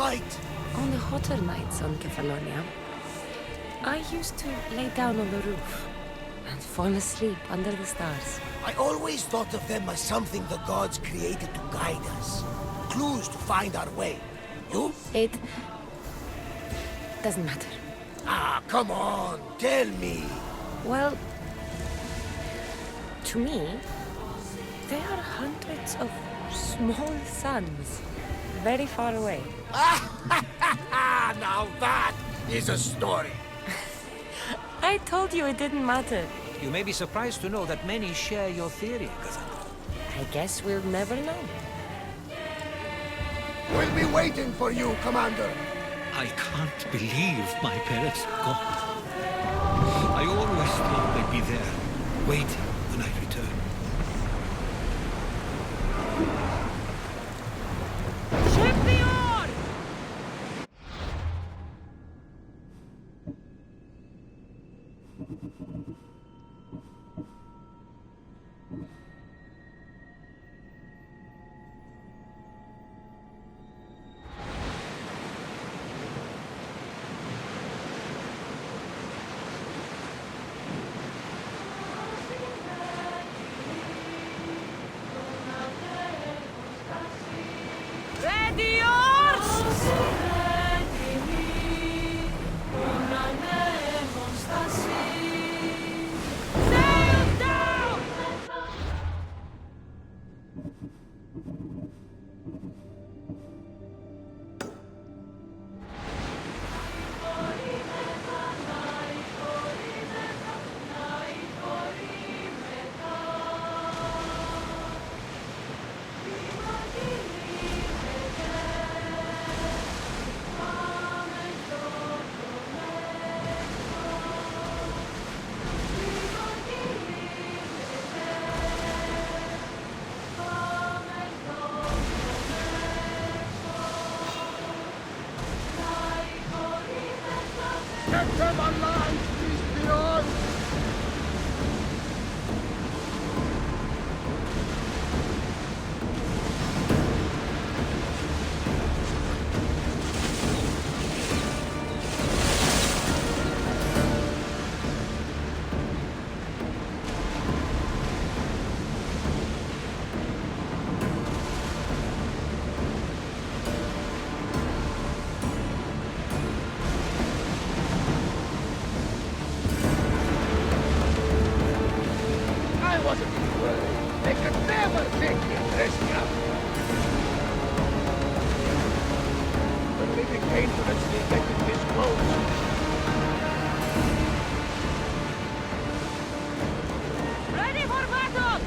might. On the hotter nights on Kefalonia, I used to lay down on the roof and fall asleep under the stars. I always thought of them as something the gods created to guide us. Clues to find our way. You? It doesn't matter. Ah, come on, tell me. Well, to me, they are hundreds of small suns, very far away. Now that is a story. I told you it didn't matter. You may be surprised to know that many share your theory, Cassandra. I guess we'll never know. We'll be waiting for you, Commander. I can't believe my parents are gone. I always thought they'd be there, waiting when I return. Ship the oar! Ready yours! Sail down! Get them alive, these beyond! I wasn't worried. They could never take me and dress me up. But living dangerously getting this close. Ready for battle!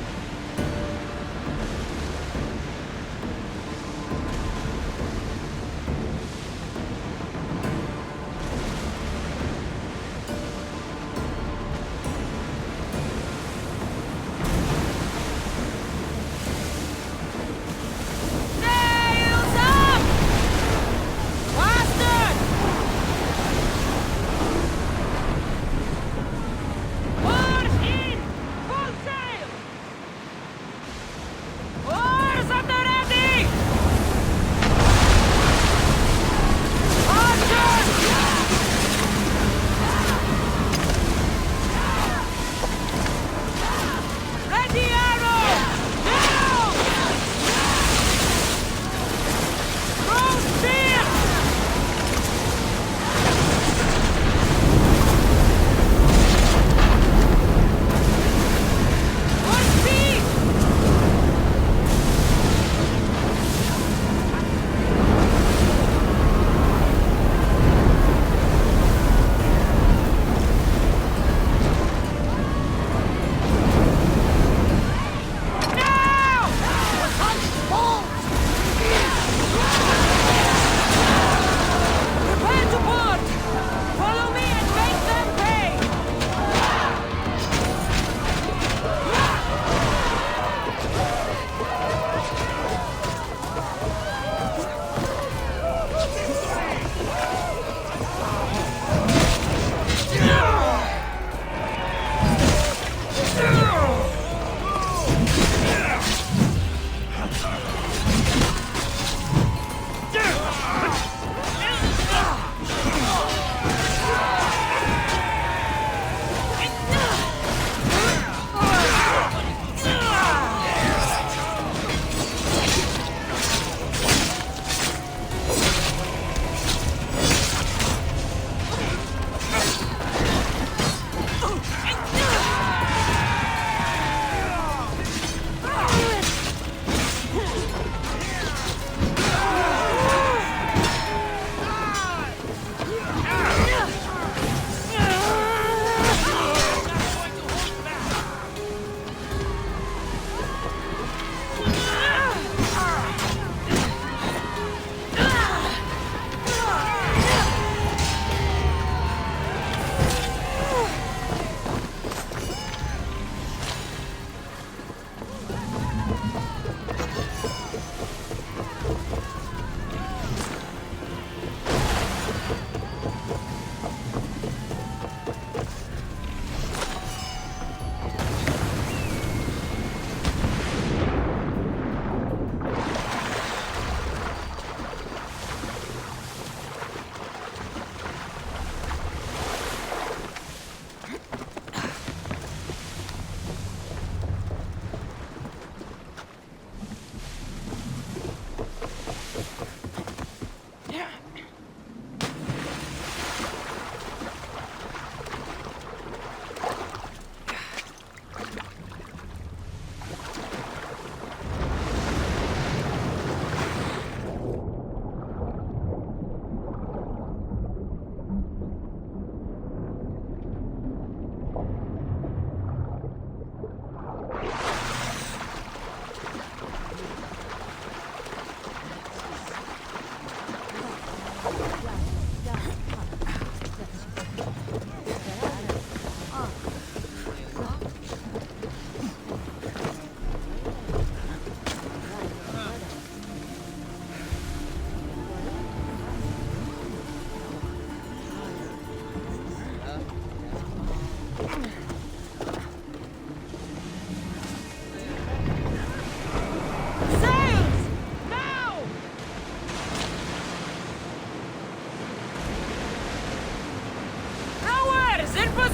Sails up! Faster!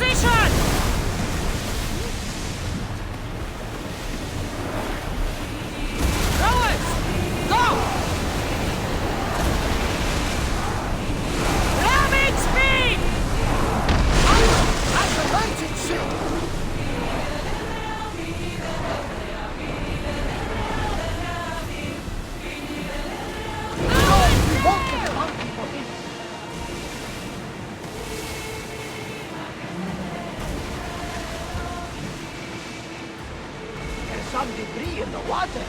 position! Rowers! Go! Ramming speed! At the lighted ship! We won't get the monkey for him! There's some debris in the water.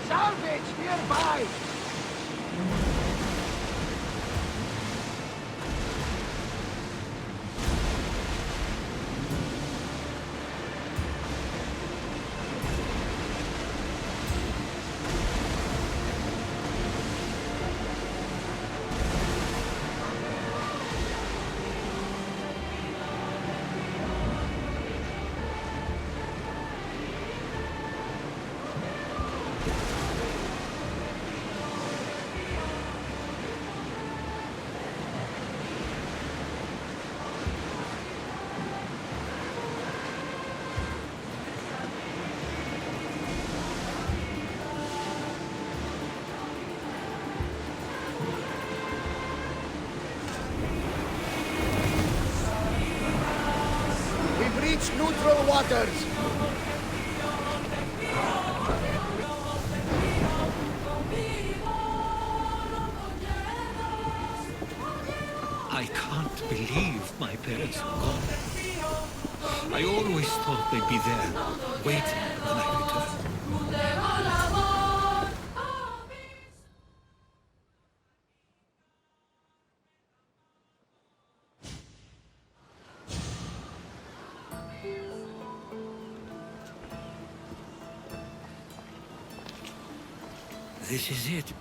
Salvage nearby! We've reached neutral waters. I can't believe my parents are gone. I always thought they'd be there, waiting when I returned. This is it.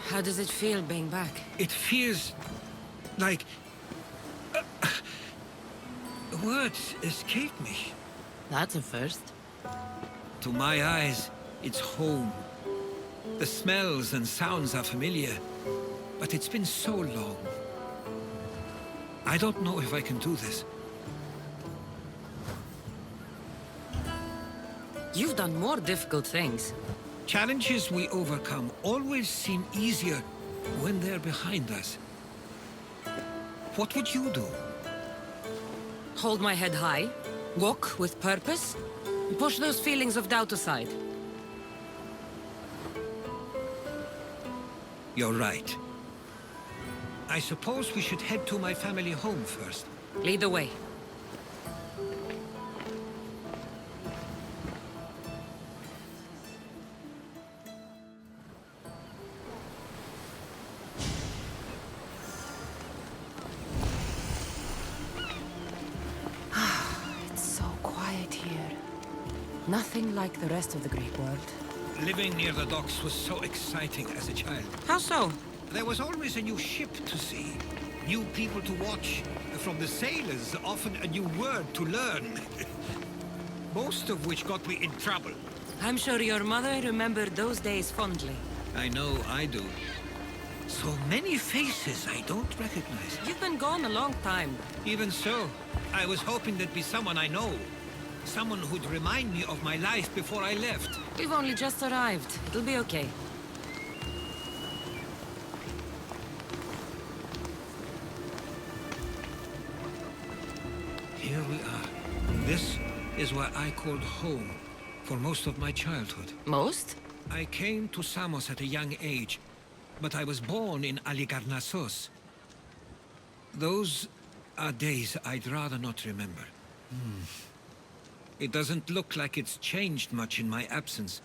How does it feel being back? It feels like... words escape me. That's a first. To my eyes, it's home. The smells and sounds are familiar, but it's been so long. I don't know if I can do this. You've done more difficult things. Challenges we overcome always seem easier when they're behind us. What would you do? Hold my head high, walk with purpose, and push those feelings of doubt aside. You're right. I suppose we should head to my family home first. Lead the way. It's so quiet here. Nothing like the rest of the Greek world. Living near the docks was so exciting as a child. How so? There was always a new ship to see, new people to watch. From the sailors, often a new word to learn. Most of which got me in trouble. I'm sure your mother remembered those days fondly. I know I do. So many faces I don't recognize. You've been gone a long time. Even so, I was hoping there'd be someone I know. Someone who'd remind me of my life before I left. We've only just arrived. It'll be okay. Here we are. This is what I called home for most of my childhood. Most? I came to Samos at a young age, but I was born in Aligarnassos. Those are days I'd rather not remember. It doesn't look like it's changed much in my absence.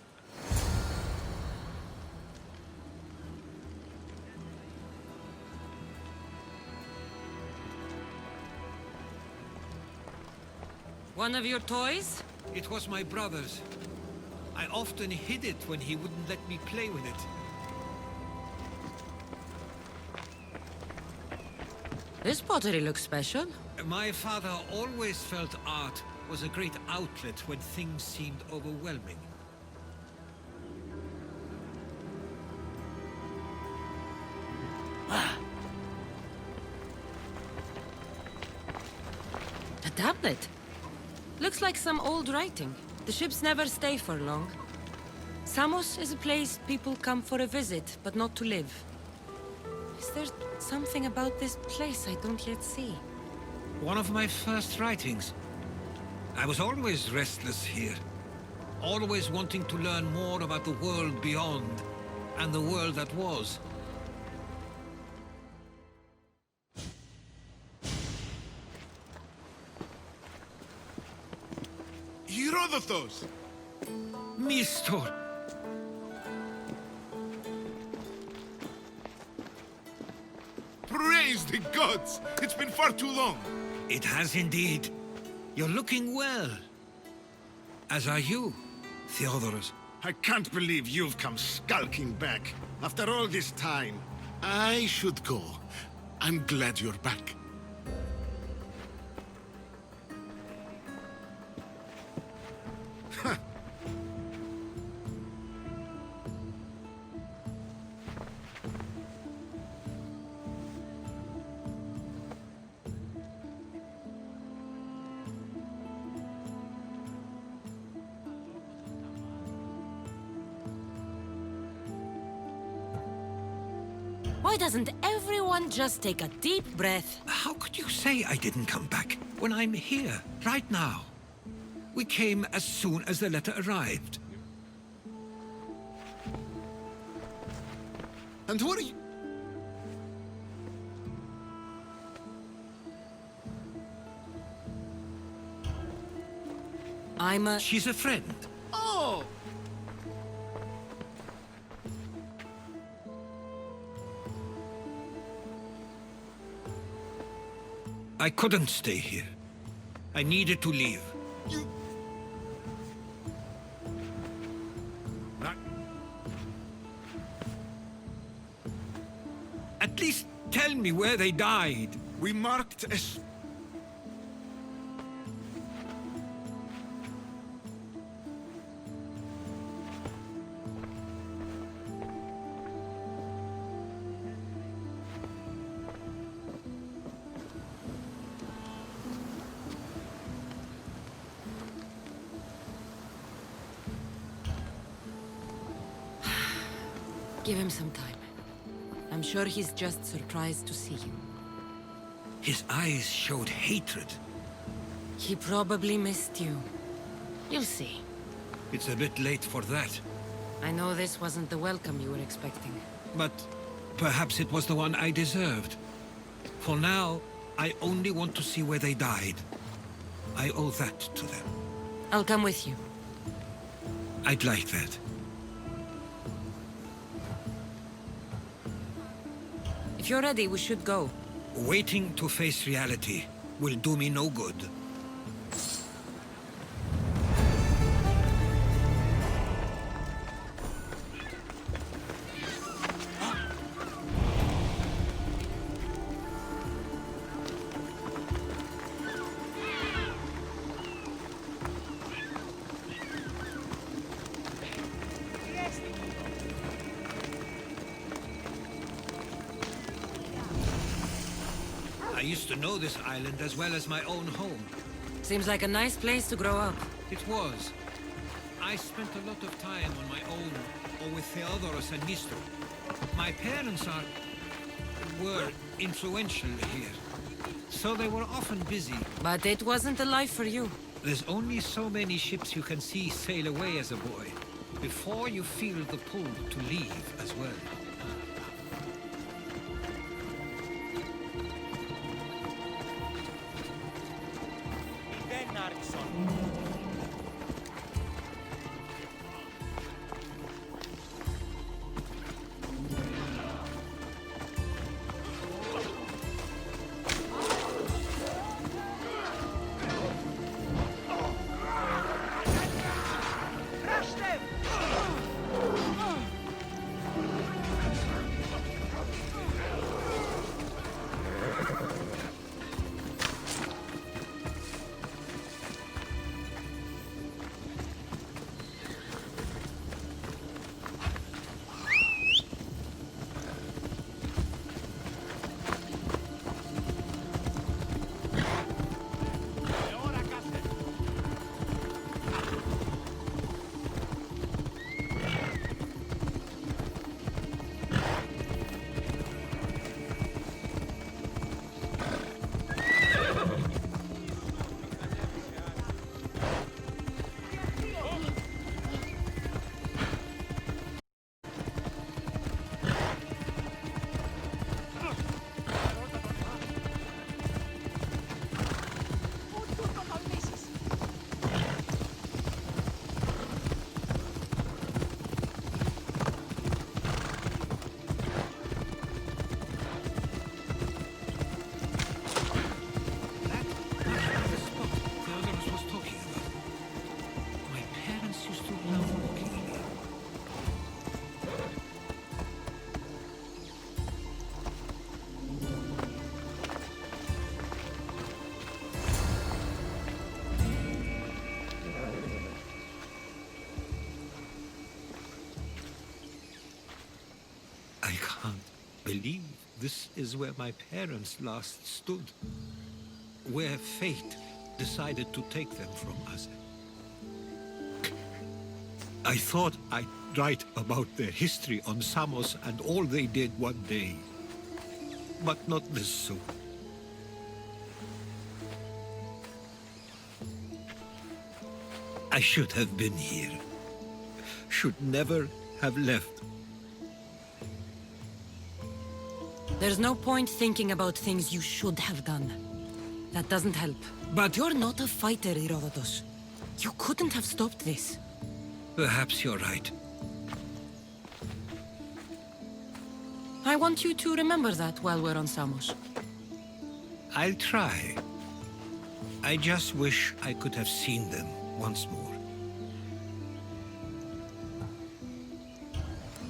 One of your toys? It was my brother's. I often hid it when he wouldn't let me play with it. This pottery looks special. My father always felt art was a great outlet when things seemed overwhelming. A tablet. Looks like some old writing. The ships never stay for long. Samos is a place people come for a visit, but not to live. Is there something about this place I don't yet see? One of my first writings. I was always restless here. Always wanting to learn more about the world beyond, and the world that was. Herodotos! Mistor! Praise the gods! It's been far too long. It has indeed. You're looking well. As are you, Theodoros. I can't believe you've come skulking back. After all this time. I should go. I'm glad you're back. Why doesn't everyone just take a deep breath? How could you say I didn't come back when I'm here, right now? We came as soon as the letter arrived. And what are you... She's a friend. Oh! I couldn't stay here. I needed to leave. You... That... At least tell me where they died. We marked a... Give him some time. I'm sure he's just surprised to see you. His eyes showed hatred. He probably missed you. You'll see. It's a bit late for that. I know this wasn't the welcome you were expecting. But perhaps it was the one I deserved. For now, I only want to see where they died. I owe that to them. I'll come with you. I'd like that. If you're ready, we should go. Waiting to face reality will do me no good. used to know this island as well as my own home. Seems like a nice place to grow up. It was. I spent a lot of time on my own, or with Theodoros and Mistro. My parents were influential here, so they were often busy. But it wasn't a life for you. There's only so many ships you can see sail away as a boy, before you feel the pull to leave as well. I can't believe this is where my parents last stood. Where fate decided to take them from us. I thought I'd write about their history on Samos and all they did one day. But not this soon. I should have been here. Should never have left. There's no point thinking about things you should have done. That doesn't help. But you're not a fighter, Herodotus. You couldn't have stopped this. Perhaps you're right. I want you to remember that while we're on Samos. I'll try. I just wish I could have seen them once more.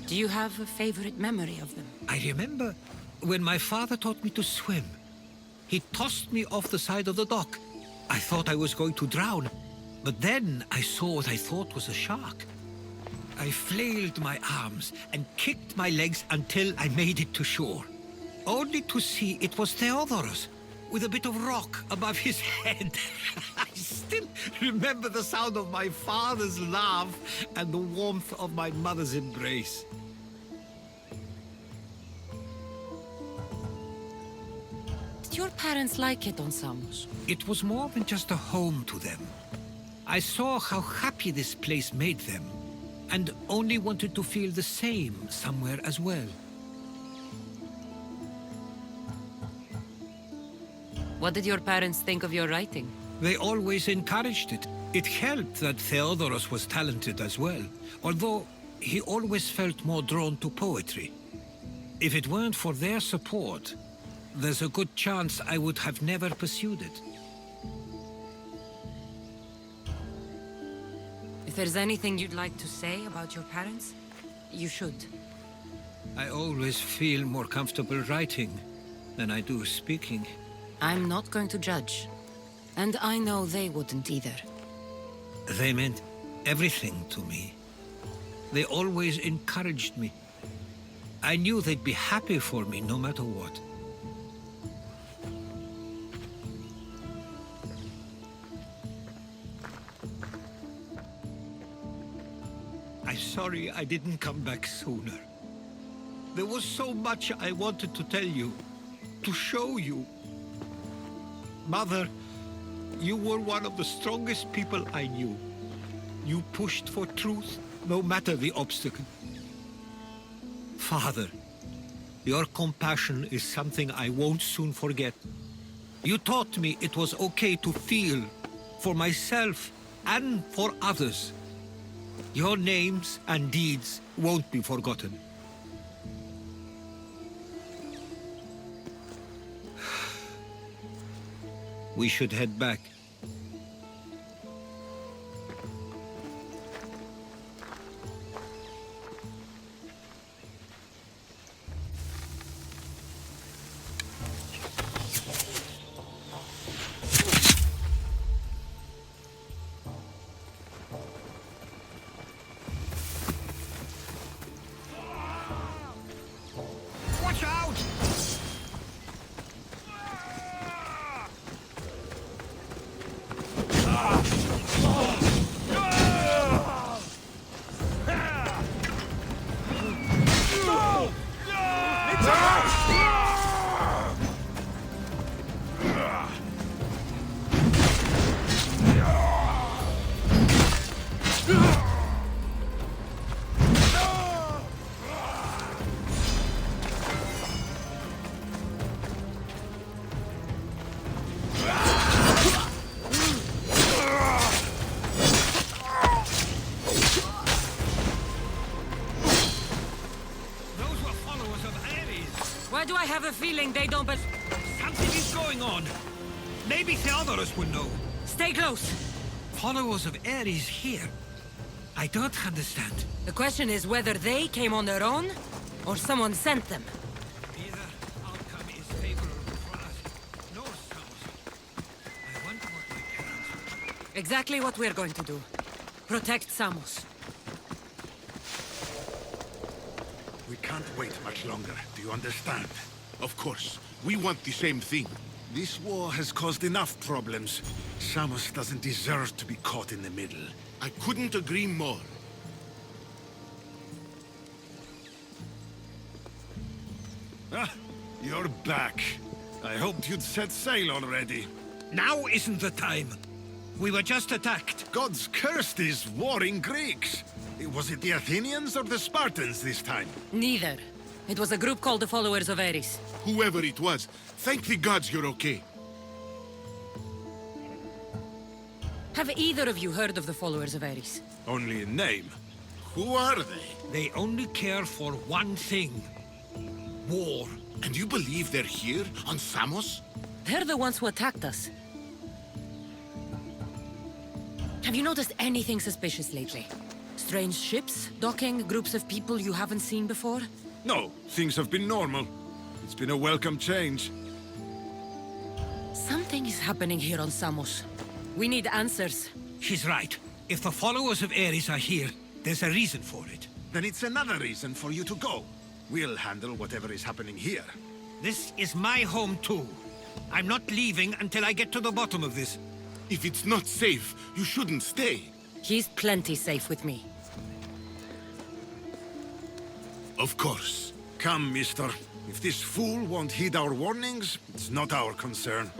Do you have a favorite memory of them? I remember when my father taught me to swim. He tossed me off the side of the dock. I thought I was going to drown, but then I saw what I thought was a shark. I flailed my arms and kicked my legs until I made it to shore, only to see it was Theodoros, with a bit of rock above his head. I still remember the sound of my father's laugh and the warmth of my mother's embrace. Did your parents like it on Samos? It was more than just a home to them. I saw how happy this place made them, and only wanted to feel the same somewhere as well. What did your parents think of your writing? They always encouraged it. It helped that Theodoros was talented as well, although he always felt more drawn to poetry. If it weren't for their support, there's a good chance I would have never pursued it. If there's anything you'd like to say about your parents, you should. I always feel more comfortable writing than I do speaking. I'm not going to judge. And I know they wouldn't either. They meant everything to me. They always encouraged me. I knew they'd be happy for me no matter what. I'm sorry I didn't come back sooner. There was so much I wanted to tell you, to show you. Mother, you were one of the strongest people I knew. You pushed for truth, no matter the obstacle. Father, your compassion is something I won't soon forget. You taught me it was okay to feel, for myself and for others. Your names and deeds won't be forgotten. We should head back. Watch out! Those were followers of Ares. Why do I have a feeling they don't but... Something is going on. Maybe Theodorus will know. Stay close. Followers of Ares here. I don't understand. The question is whether they came on their own, or someone sent them. Either outcome is favorable for us. No, Samos. I wonder what my parents... Exactly what we're going to do. Protect Samos. We can't wait much longer, do you understand? Of course, we want the same thing. This war has caused enough problems. Samos doesn't deserve to be caught in the middle. I couldn't agree more. Ah, you're back. I hoped you'd set sail already. Now isn't the time. We were just attacked. God's cursed these warring Greeks. Was it the Athenians or the Spartans this time? Neither. It was a group called the Followers of Ares. Whoever it was, thank the gods you're okay. Have either of you heard of the Followers of Ares? Only in name. Who are they? They only care for one thing. War. And you believe they're here, on Samos? They're the ones who attacked us. Have you noticed anything suspicious lately? Strange ships, docking, groups of people you haven't seen before? No, things have been normal. It's been a welcome change. Something is happening here on Samos. We need answers. She's right. If the followers of Ares are here, there's a reason for it. Then it's another reason for you to go. We'll handle whatever is happening here. This is my home too. I'm not leaving until I get to the bottom of this. If it's not safe, you shouldn't stay. He's plenty safe with me. Of course. Come, mister. If this fool won't heed our warnings, it's not our concern.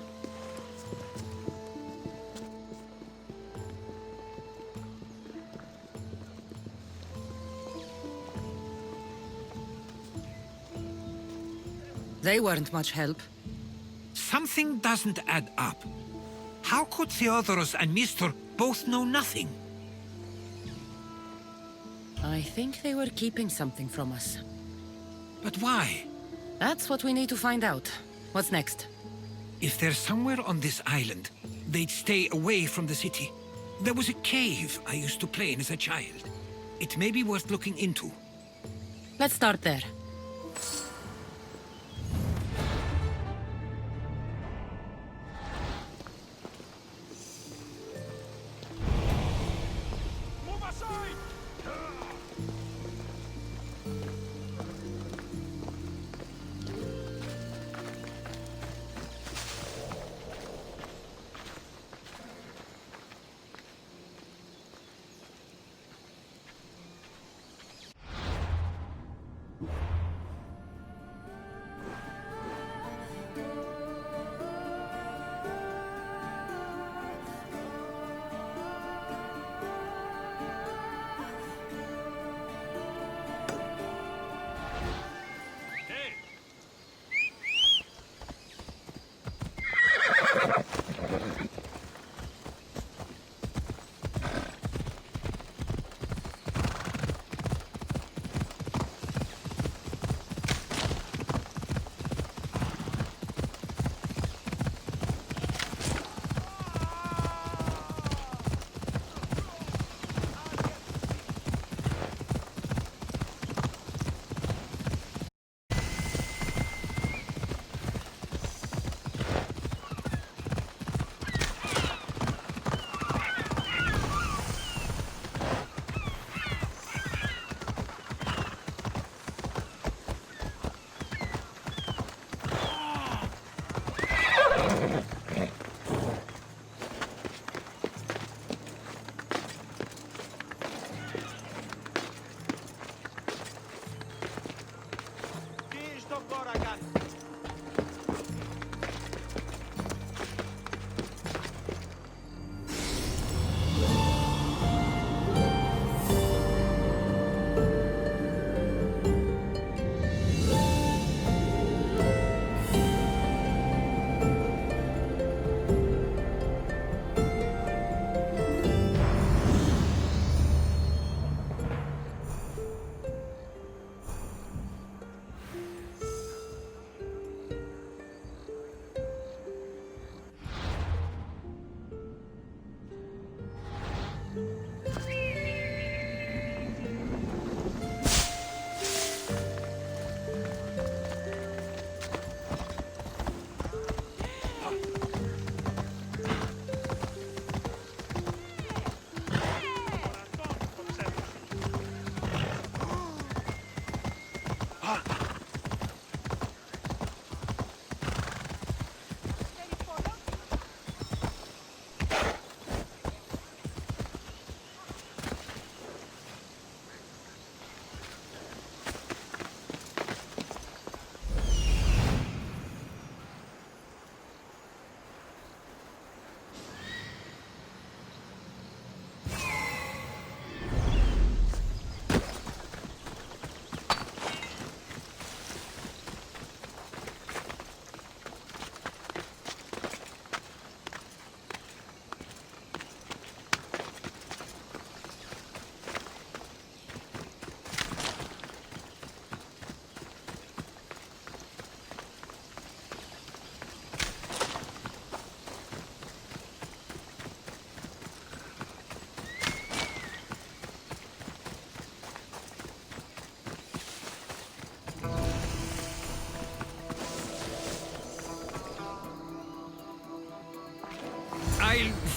They weren't much help. Something doesn't add up. How could Theodorus and Mr. both know nothing? I think they were keeping something from us. But why? That's what we need to find out. What's next? If they're somewhere on this island, they'd stay away from the city. There was a cave I used to play in as a child. It may be worth looking into. Let's start there.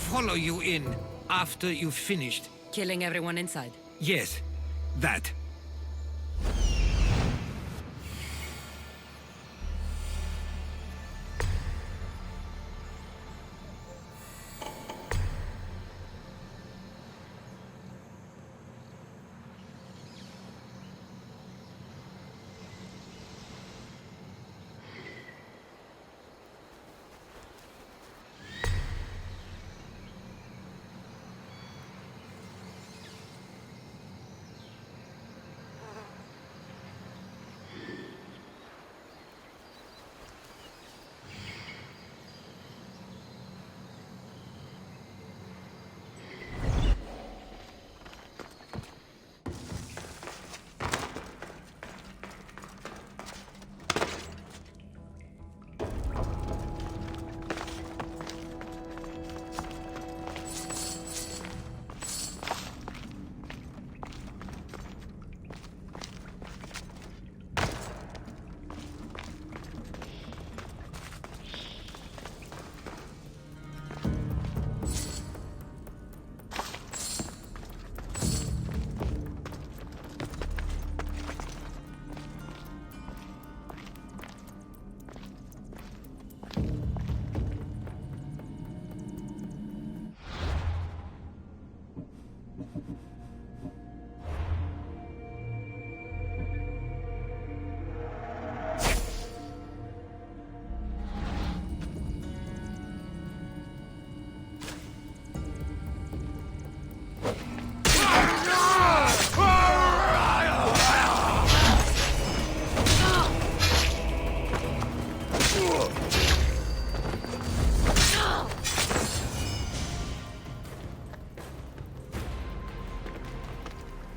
follow you in after you've finished. Killing everyone inside. Yes, that.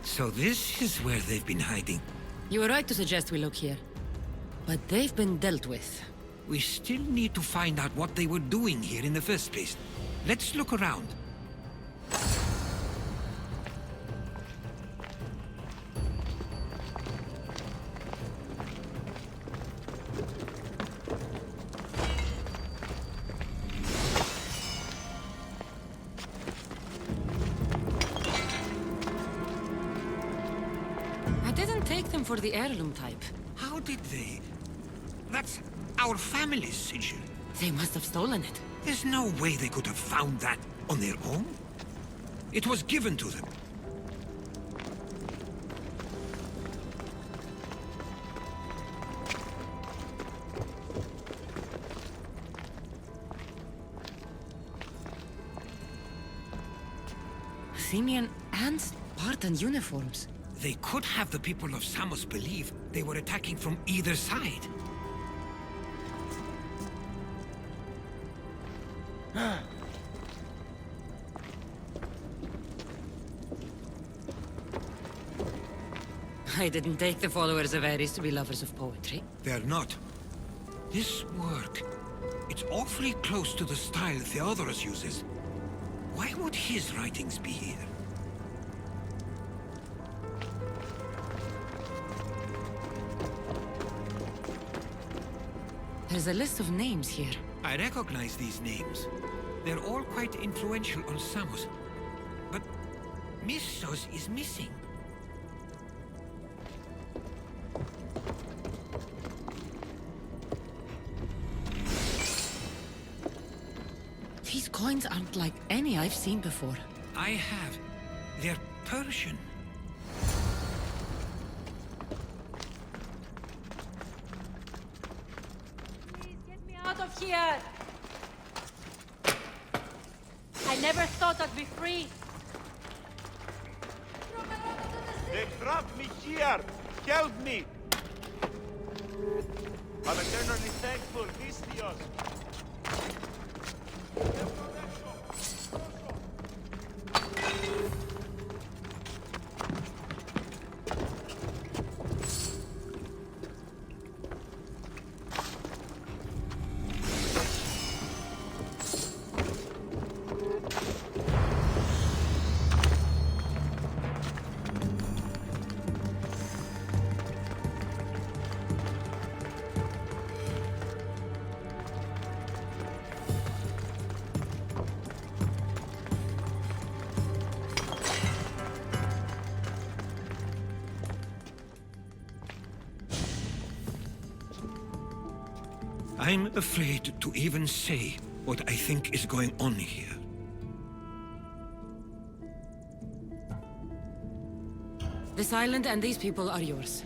So this is where they've been hiding. You were right to suggest we look here. But they've been dealt with. We still need to find out what they were doing here in the first place. Let's look around. I didn't take them for the heirloom type. How did they? That's our family's sigil. They must have stolen it. There's no way they could have found that on their own. It was given to them. Simeon and Spartan uniforms. They could have the people of Samos believe they were attacking from either side. I didn't take the followers of Ares to be lovers of poetry. They're not. This work, it's awfully close to the style Theodorus uses. Why would his writings be here? There's a list of names here. I recognize these names. They're all quite influential on Samos. But Missos is missing. These coins aren't like any I've seen before. I have. They're Persian. Please get me out of here! I never thought I'd be free. They trapped me here! Help me! I'm eternally thankful, Vistios! I'm afraid to even say what I think is going on here. This island and these people are yours.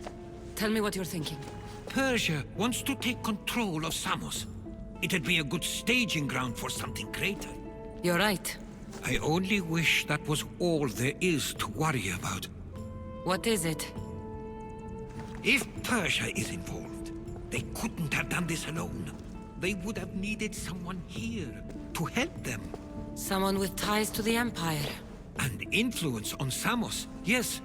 Tell me what you're thinking. Persia wants to take control of Samos. It'd be a good staging ground for something greater. You're right. I only wish that was all there is to worry about. What is it? If Persia is involved, they couldn't have done this alone. They would have needed someone here to help them. Someone with ties to the Empire. And influence on Samos, yes.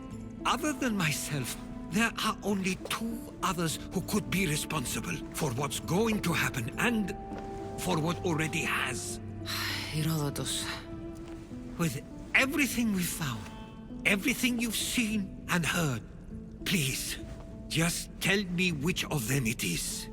Other than myself, there are only two others who could be responsible for what's going to happen and for what already has. Herodotus. With everything we've found, everything you've seen and heard, please, just tell me which of them it is.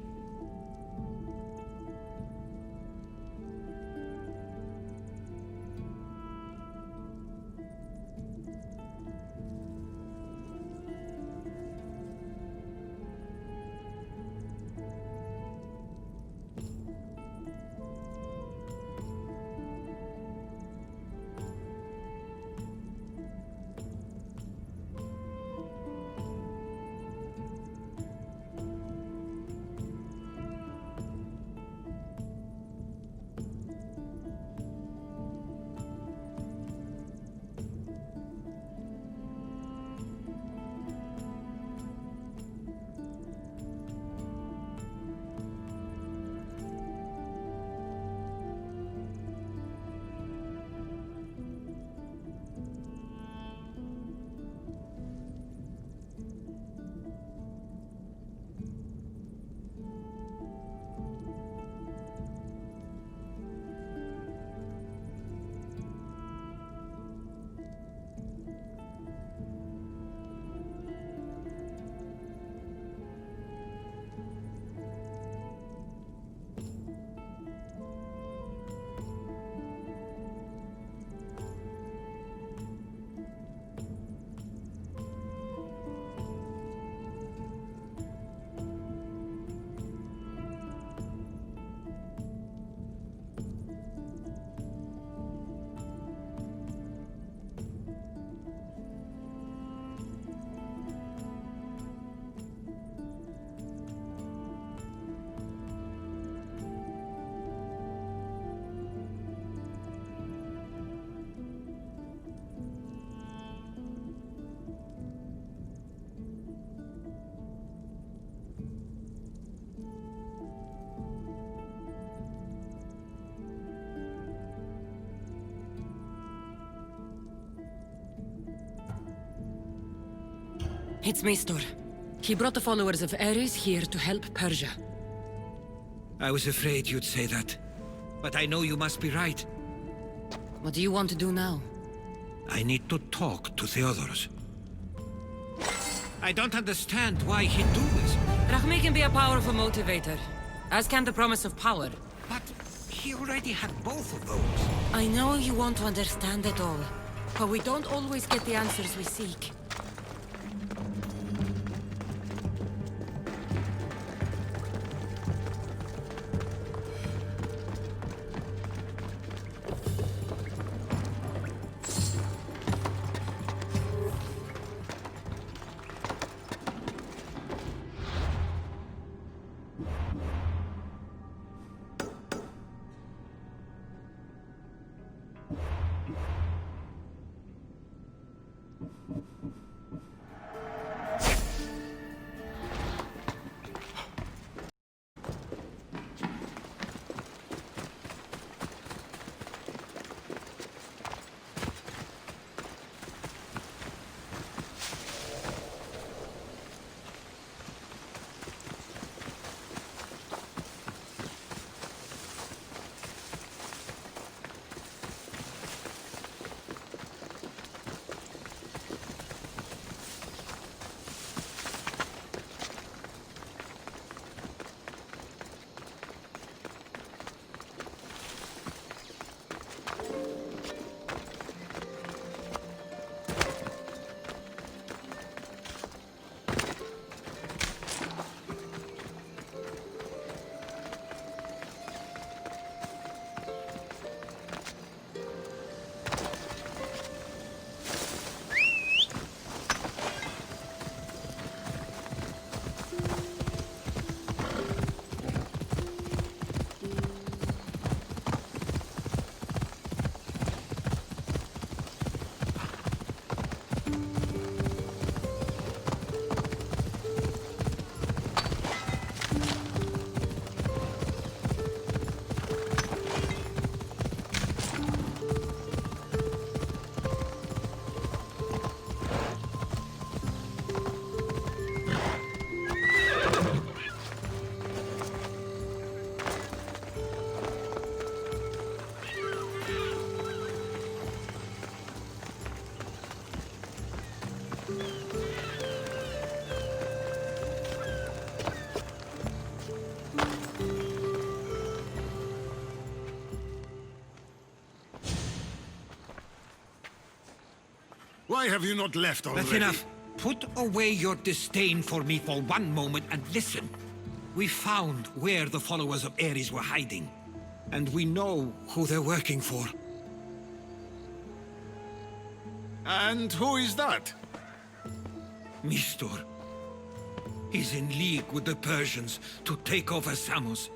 It's Maestor. He brought the followers of Ares here to help Persia. I was afraid you'd say that. But I know you must be right. What do you want to do now? I need to talk to Theodorus. I don't understand why he'd do this. Rahmi can be a powerful motivator, as can the promise of power. But he already had both of those. I know you want to understand it all, but we don't always get the answers we seek. Why have you not left already? That's enough. Put away your disdain for me for one moment and listen. We found where the followers of Ares were hiding. And we know who they're working for. And who is that? Mistor. He's in league with the Persians to take over Samos.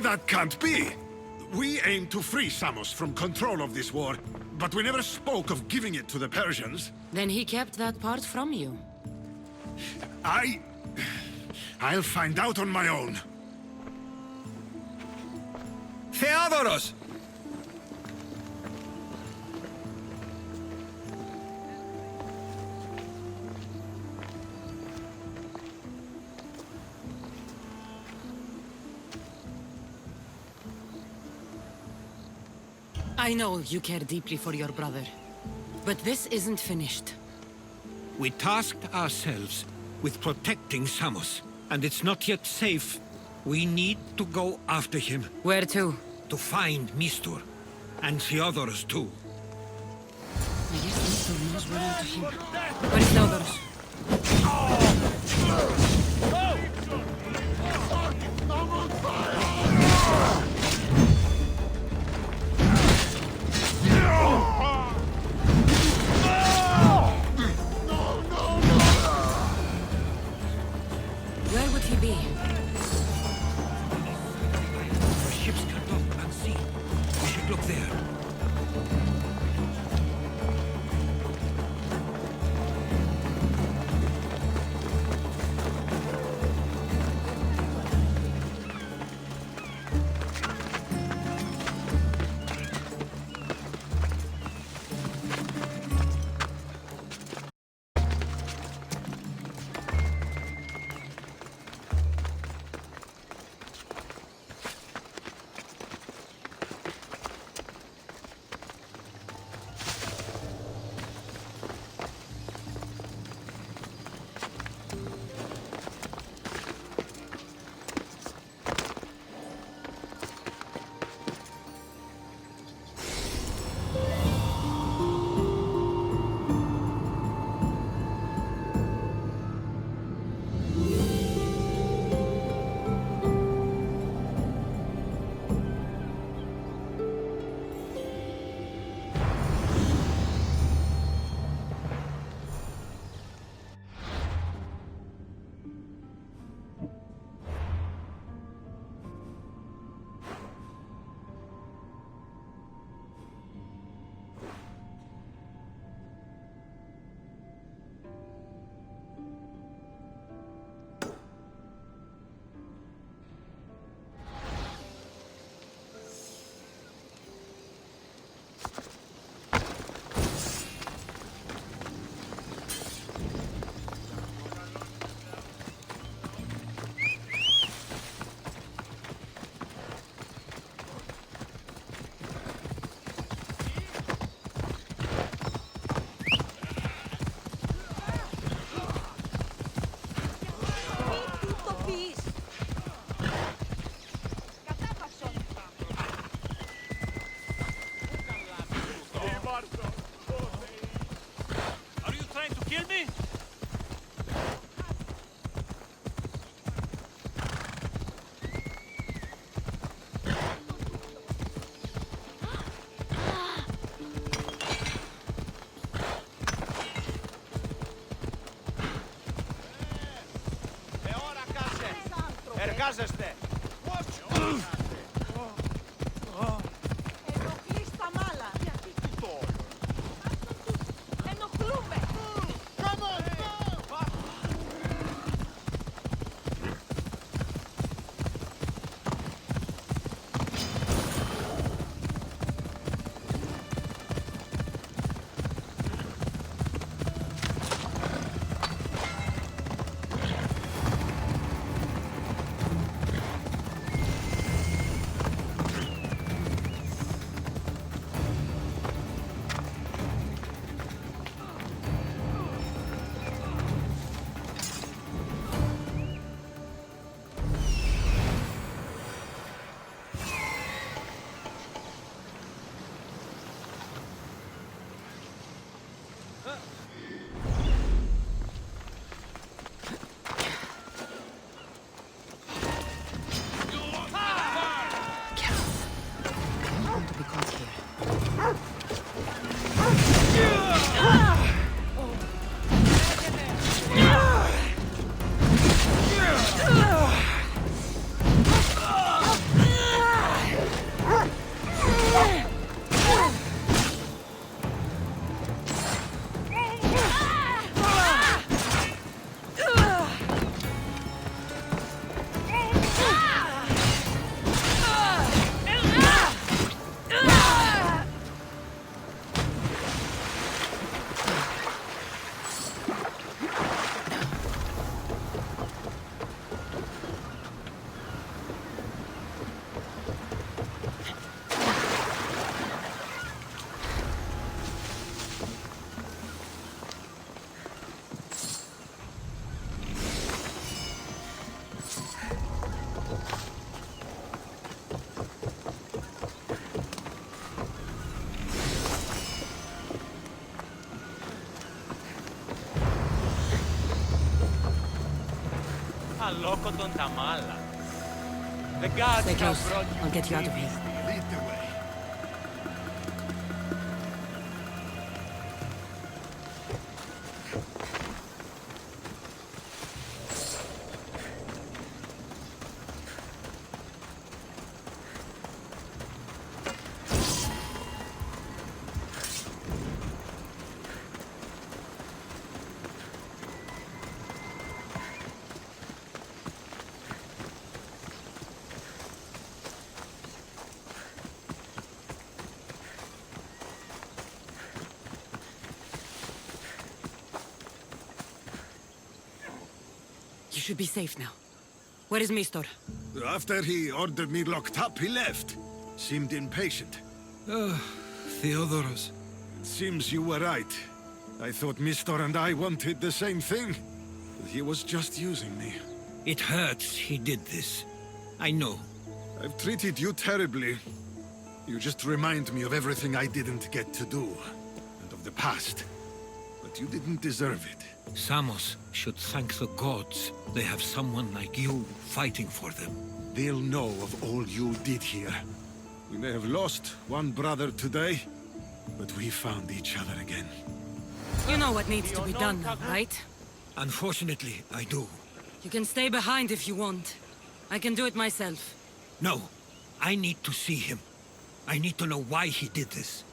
That can't be! We aim to free Samos from control of this war, but we never spoke of giving it to the Persians. Then he kept that part from you. I'll find out on my own. Theodoros! I know you care deeply for your brother, but this isn't finished. We tasked ourselves with protecting Samos, and it's not yet safe. We need to go after him. Where to? To find Mistor. And Theodoros too. I guess Mr. knows we're on to him. Where is Theodoros? Where would he be? The ship's cut off at sea. We should look there. Are you trying to kill me? Ora κάσε! Εργάζεστε! Ενοχλείς τα μάλα. Γιατί το ενοχλούμε. I don't want to be caught here. Loco τον Tamala. The gods Stay have close. brought you I'll get you out of peace. here. Lead the way. You should be safe now. Where is Mistor? After he ordered me locked up, he left. Seemed impatient. Oh, Theodoros. It seems you were right. I thought Mistor and I wanted the same thing. But he was just using me. It hurts he did this. I know. I've treated you terribly. You just remind me of everything I didn't get to do. And of the past. But you didn't deserve it. Samos should thank the gods. They have someone like you fighting for them. They'll know of all you did here. We may have lost one brother today, but we found each other again. You know what needs to be done now, right? Unfortunately, I do. You can stay behind if you want. I can do it myself. No, I need to see him. I need to know why he did this.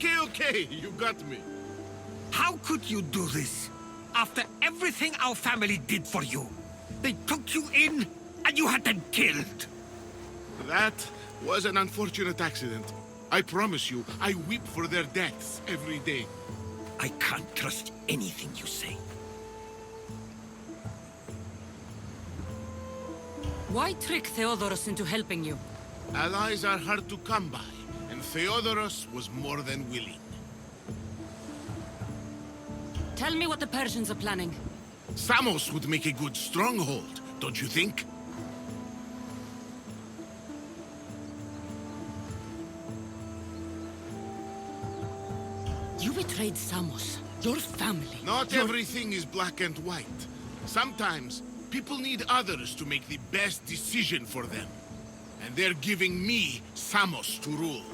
Okay, you got me. How could you do this? After everything our family did for you. They took you in, and you had them killed. That was an unfortunate accident. I promise you, I weep for their deaths every day. I can't trust anything you say. Why trick Theodorus into helping you? Allies are hard to come by, and Theodorus was more than willing. Tell me what the Persians are planning. Samos would make a good stronghold, don't you think? You betrayed Samos, your family. Not everything is black and white. Sometimes, people need others to make the best decision for them. And they're giving me Samos to rule.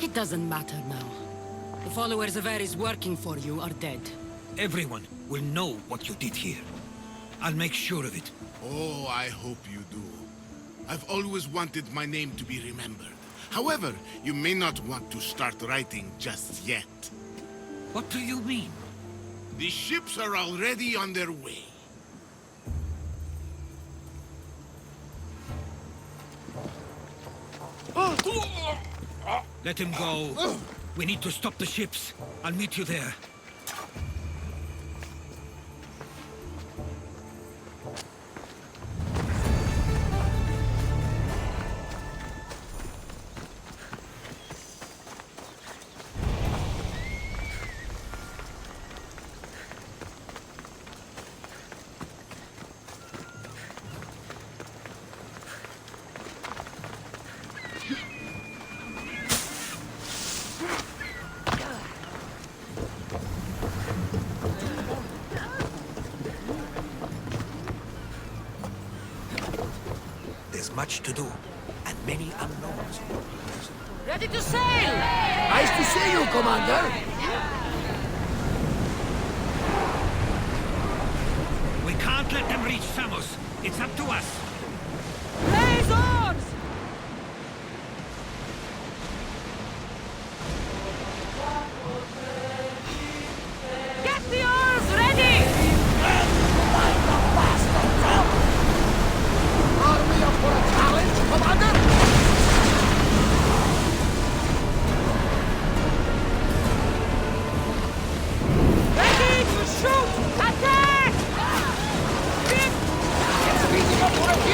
It doesn't matter now. The followers of Ares working for you are dead. Everyone will know what you did here. I'll make sure of it. Oh, I hope you do. I've always wanted my name to be remembered. However, you may not want to start writing just yet. What do you mean? The ships are already on their way. Let him go. We need to stop the ships. I'll meet you there. There's much to do, and many unknowns. Ready to sail! Nice to see you, Commander. We can't let them reach Samos. It's up to us. Raise oars! Get the oars ready! Are we up for a challenge, Commander? Ready to shoot! Attack! It's speeding up for a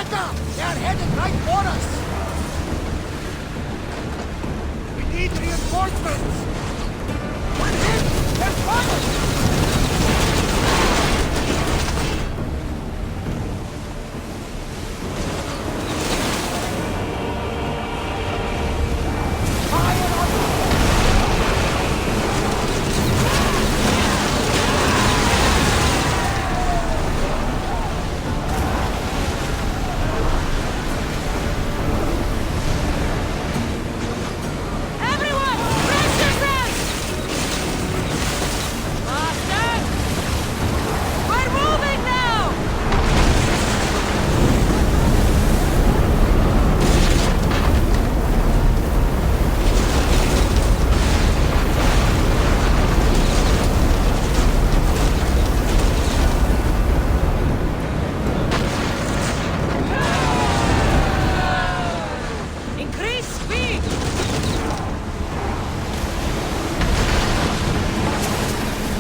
Quicker! They are headed right for us! We need reinforcements! One hit! They're coming! Everyone, brace yourselves! Faster! We're moving now! Increase speed!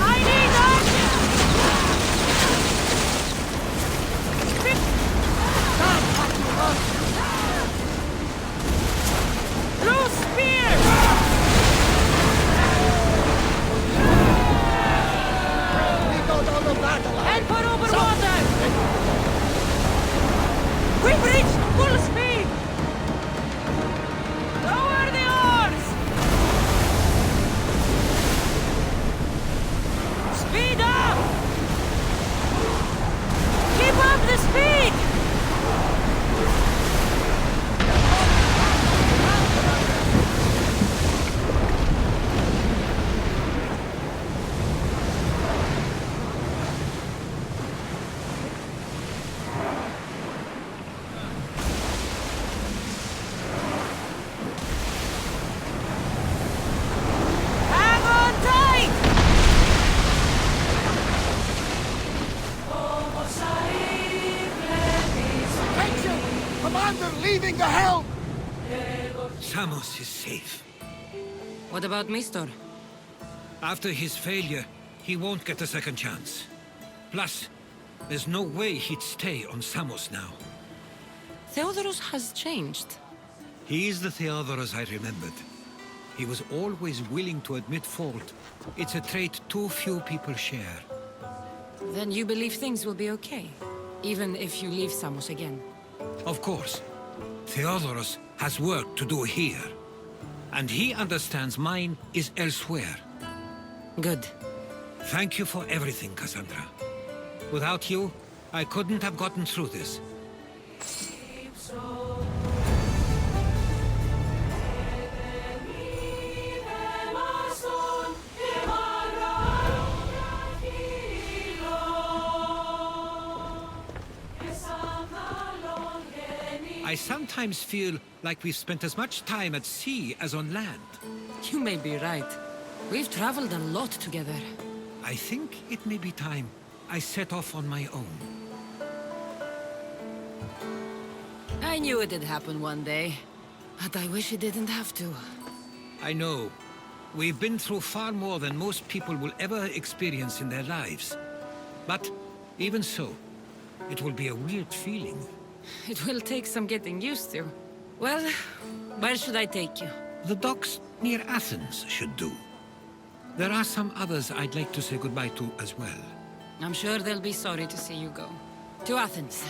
I need Blue spear! We go down the battle line! Head for over water! We've reached full speed! Lower the oars! Speed up! Keep up the speed! Hang on tight! Attention! Commander leaving the helm! Samos is safe. What about Mistor? After his failure, he won't get a second chance. Plus, there's no way he'd stay on Samos now. Theodorus has changed. He's the Theodorus I remembered. He was always willing to admit fault. It's a trait too few people share. Then you believe things will be okay, even if you leave Samos again. Of course. Theodorus has work to do here. And he understands mine is elsewhere. Good. Thank you for everything, Cassandra. Without you, I couldn't have gotten through this. I sometimes feel like we've spent as much time at sea as on land. You may be right. We've traveled a lot together. I think it may be time I set off on my own. I knew it'd happen one day, but I wish it didn't have to. I know. We've been through far more than most people will ever experience in their lives. But even so, it will be a weird feeling. It will take some getting used to. Well, where should I take you? The docks near Athens should do. There are some others I'd like to say goodbye to as well. I'm sure they'll be sorry to see you go. To Athens.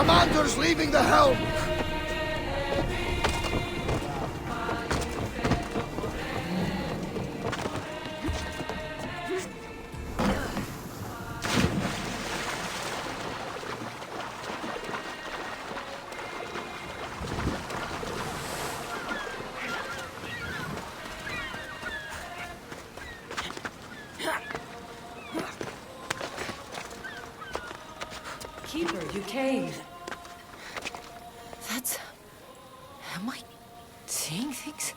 Commander's leaving the helm! Keeper, you came. That's... Am I seeing things?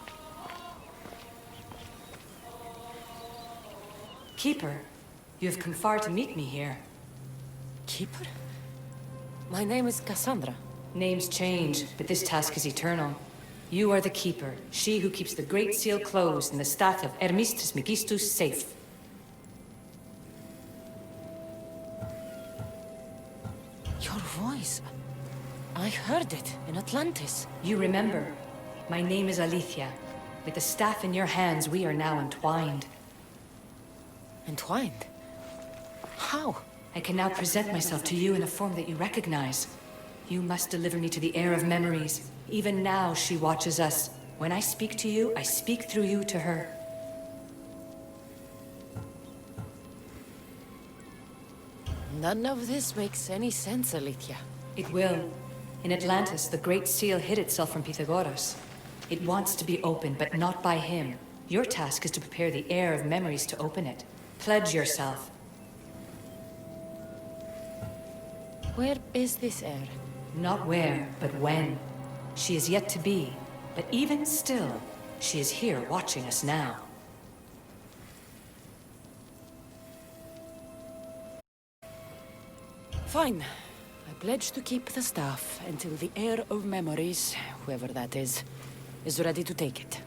Keeper, you have come far to meet me here. Keeper? My name is Cassandra. Names change, but this task is eternal. You are the Keeper, she who keeps the Great Seal closed and the staff of Hermes Trismegistus safe. Your voice... I heard it in Atlantis. You remember. My name is Alethea. With the staff in your hands, we are now entwined. Entwined? How? I can now present myself to you in a form that you recognize. You must deliver me to the heir of memories. Even now, she watches us. When I speak to you, I speak through you to her. None of this makes any sense, Alethea. It will. In Atlantis, the Great Seal hid itself from Pythagoras. It wants to be opened, but not by him. Your task is to prepare the heir of memories to open it. Pledge yourself. Where is this heir? Not where, but when. She is yet to be, but even still, she is here watching us now. Fine. I pledge to keep the staff until the heir of memories, whoever that is ready to take it.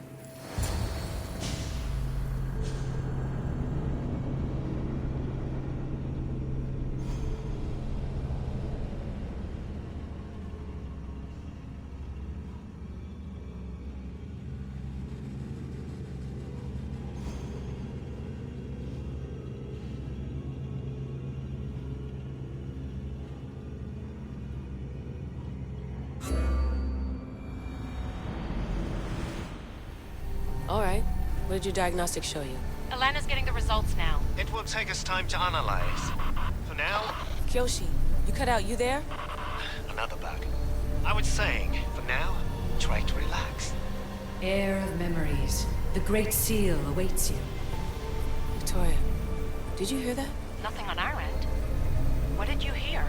All right. What did your diagnostics show you? Alana's getting the results now. It will take us time to analyze. For now, Kyoshi, you cut out. You there? another bug. I was saying, for now, try to relax. Heir of memories. The Great Seal awaits you. Victoria, did you hear that? Nothing on our end. What did you hear?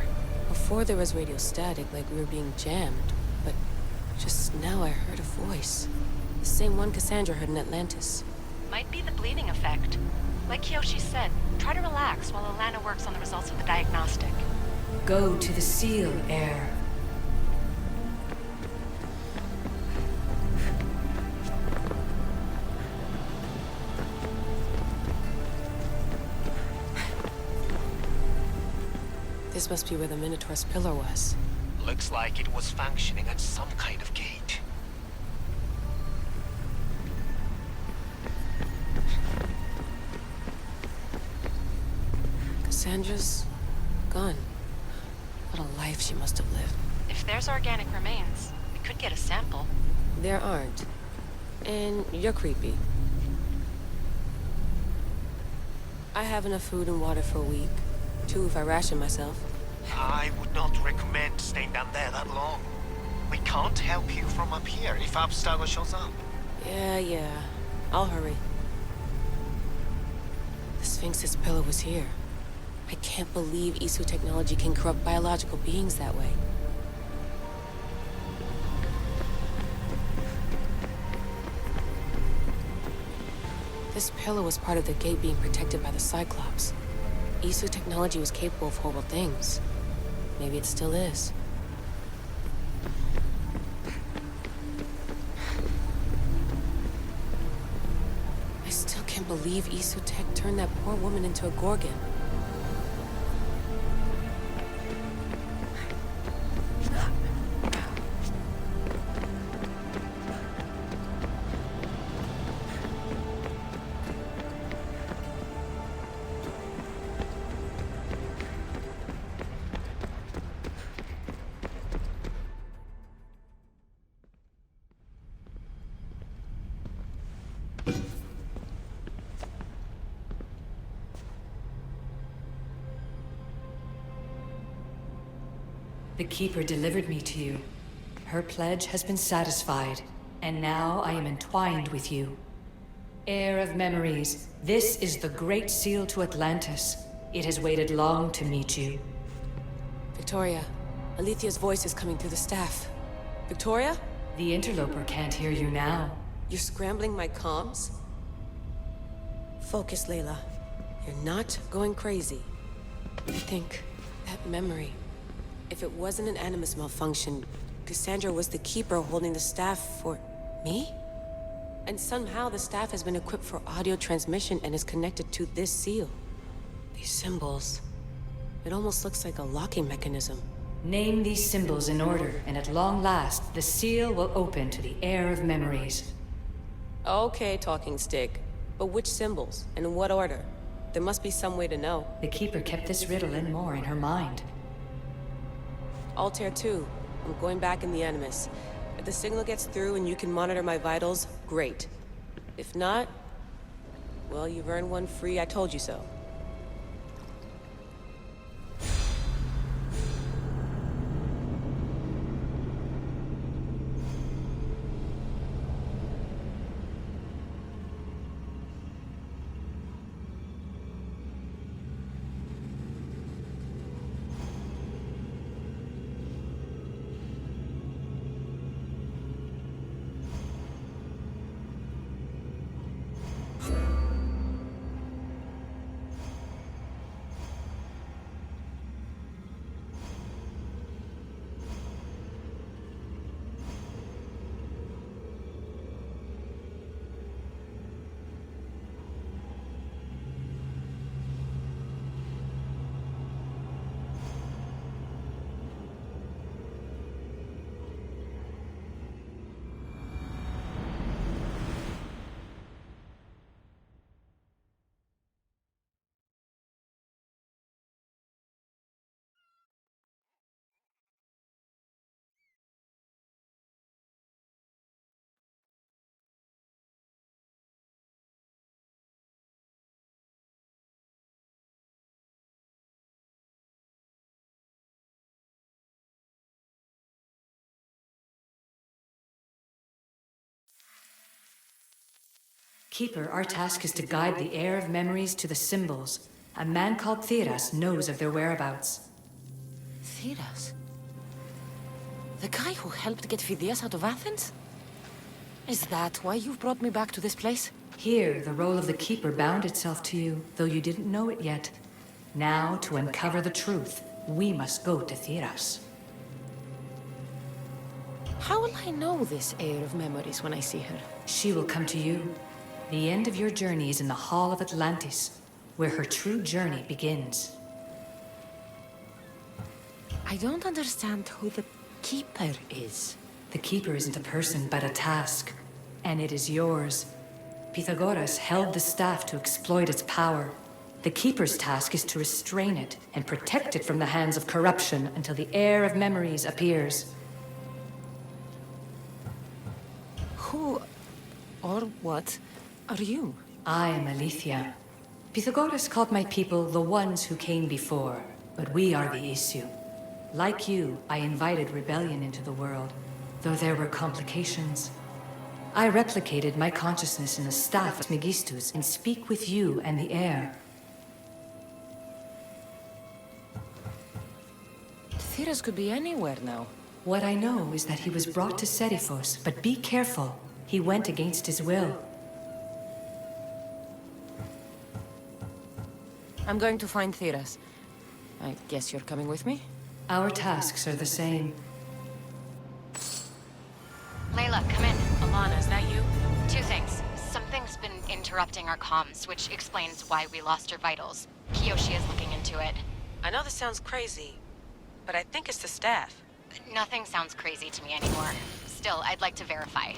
Before there was radio static, like we were being jammed. But just now I heard a voice. The same one Cassandra heard in Atlantis. Might be the bleeding effect. Like Kyoshi said, try to relax while Alana works on the results of the diagnostic. Go to the Seal, heir. This must be where the Minotaur's pillar was. Looks like it was functioning at some kind of gate. Cassandra's gone. What a life she must have lived. If there's organic remains, we could get a sample. There aren't. And you're creepy. I have enough food and water for a week. 2 if I ration myself. I would not recommend staying down there that long. We can't help you from up here if Abstergo shows up. Yeah. I'll hurry. The Sphinx's pillar was here. I can't believe Isu technology can corrupt biological beings that way. This pillar was part of the gate being protected by the Cyclops. Isu technology was capable of horrible things. Maybe it still is. I still can't believe Isu tech turned that poor woman into a Gorgon. The Keeper delivered me to you. Her pledge has been satisfied, and now I am entwined with you. Heir of memories, this is the Great Seal to Atlantis. It has waited long to meet you. Victoria, Alethia's voice is coming through the staff. Victoria? The interloper can't hear you now. You're scrambling my comms? Focus, Layla. You're not going crazy. I think that memory. If it wasn't an Animus malfunction, Cassandra was the Keeper holding the staff for... me? And somehow the staff has been equipped for audio transmission and is connected to this seal. These symbols... it almost looks like a locking mechanism. Name these symbols in order, and at long last, the seal will open to the Heir of Memories. Okay, talking stick. But which symbols? And in what order? There must be some way to know. The Keeper kept this riddle and more in her mind. Altair 2. I'm going back in the Animus. If the signal gets through and you can monitor my vitals, great. If not, well, you've earned one free I told you so. Keeper, our task is to guide the Heir of Memories to the symbols. A man called Theras knows of their whereabouts. Theras? The guy who helped get Phidias out of Athens? Is that why you've brought me back to this place? Here, the role of the Keeper bound itself to you, though you didn't know it yet. Now, to uncover the truth, we must go to Theras. How will I know this Heir of Memories when I see her? She will come to you. The end of your journey is in the Hall of Atlantis, where her true journey begins. I don't understand who the Keeper is. The Keeper isn't a person, but a task. And it is yours. Pythagoras held the staff to exploit its power. The Keeper's task is to restrain it and protect it from the hands of corruption until the Heir of Memories appears. Who or what are you? I am Alethea. Pythagoras called my people the ones who came before, but we are the issue. Like you, I invited rebellion into the world, though there were complications. I replicated my consciousness in the staff of Megistus and speak with you and the heir. Theras could be anywhere now. What I know is that he was brought to Seriphos, but be careful. He went against his will. I'm going to find Theras. I guess you're coming with me? Our tasks are the same. Layla, come in. Alana, is that you? Two things. Something's been interrupting our comms, which explains why we lost your vitals. Kiyoshi is looking into it. I know this sounds crazy, but I think it's the staff. Nothing sounds crazy to me anymore. Still, I'd like to verify.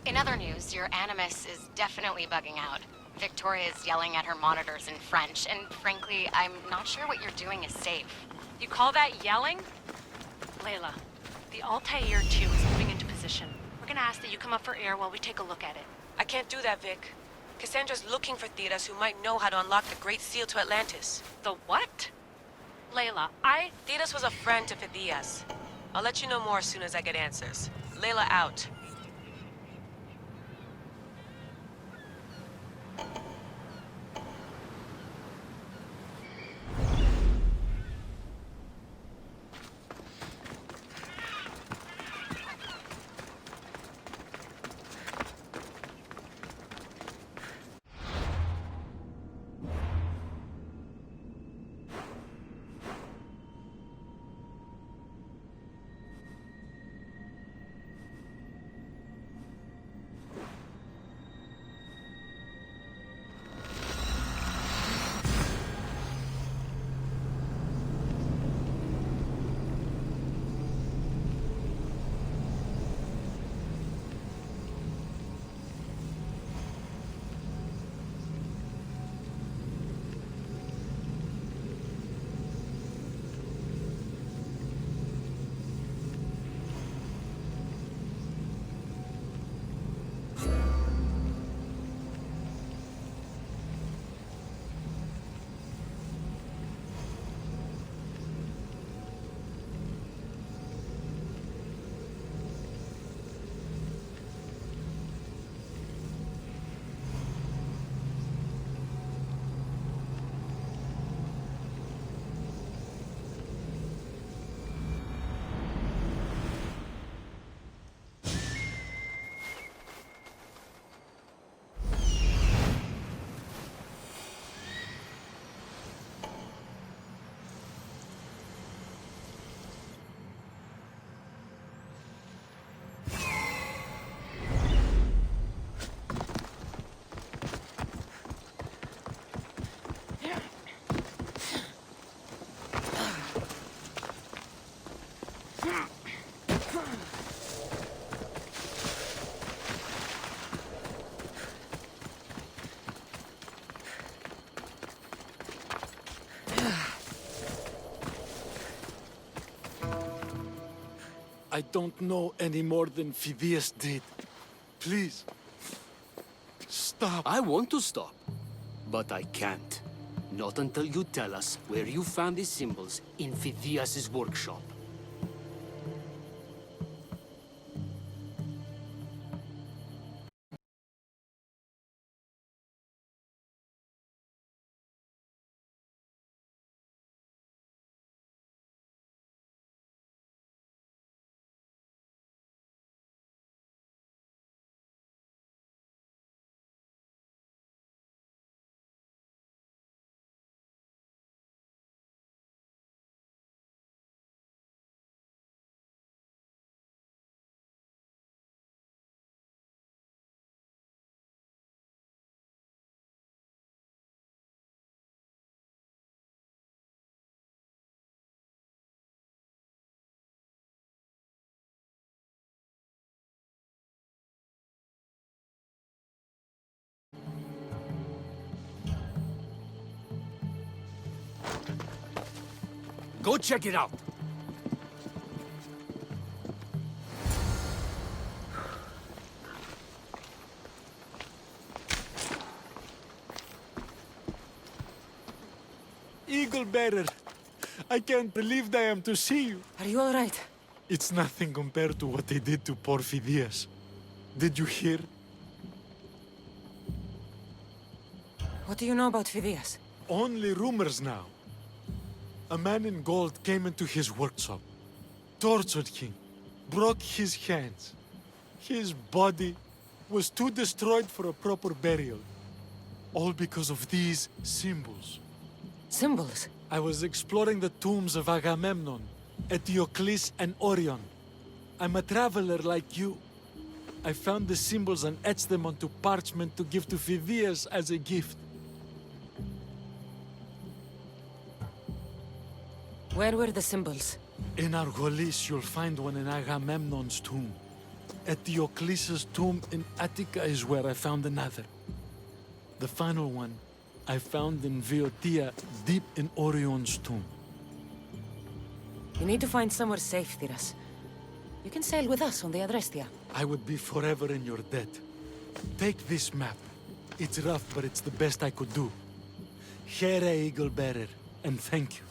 In other news, your Animus is definitely bugging out. Victoria is yelling at her monitors in French, and frankly, I'm not sure what you're doing is safe. You call that yelling? Layla, the Altair 2 is moving into position. We're gonna ask that you come up for air while we take a look at it. I can't do that, Vic. Cassandra's looking for Theras who might know how to unlock the Great Seal to Atlantis. The what? Layla, Thetis was a friend to Phidias. I'll let you know more as soon as I get answers. Layla out. I don't know any more than Phidias did. Please, stop. I want to stop, but I can't. Not until you tell us where you found these symbols in Phidias' workshop. Go check it out! Eagle Bearer, I can't believe I am to see you. Are you all right? It's nothing compared to what they did to poor Phidias. Did you hear? What do you know about Phidias? Only rumors now. A man in gold came into his workshop, tortured him, broke his hands. His body was too destroyed for a proper burial. All because of these symbols. Symbols? I was exploring the tombs of Agamemnon, Eteocles, and Orion. I'm a traveler like you. I found the symbols and etched them onto parchment to give to Phidias as a gift. Where were the symbols? In Argolis, you'll find one in Agamemnon's tomb. At Eteocles' tomb in Attica is where I found another. The final one I found in Viotia, deep in Orion's tomb. You need to find somewhere safe, Thetis. You can sail with us on the Adrestia. I would be forever in your debt. Take this map. It's rough, but it's the best I could do. Here, Eagle Bearer, and thank you.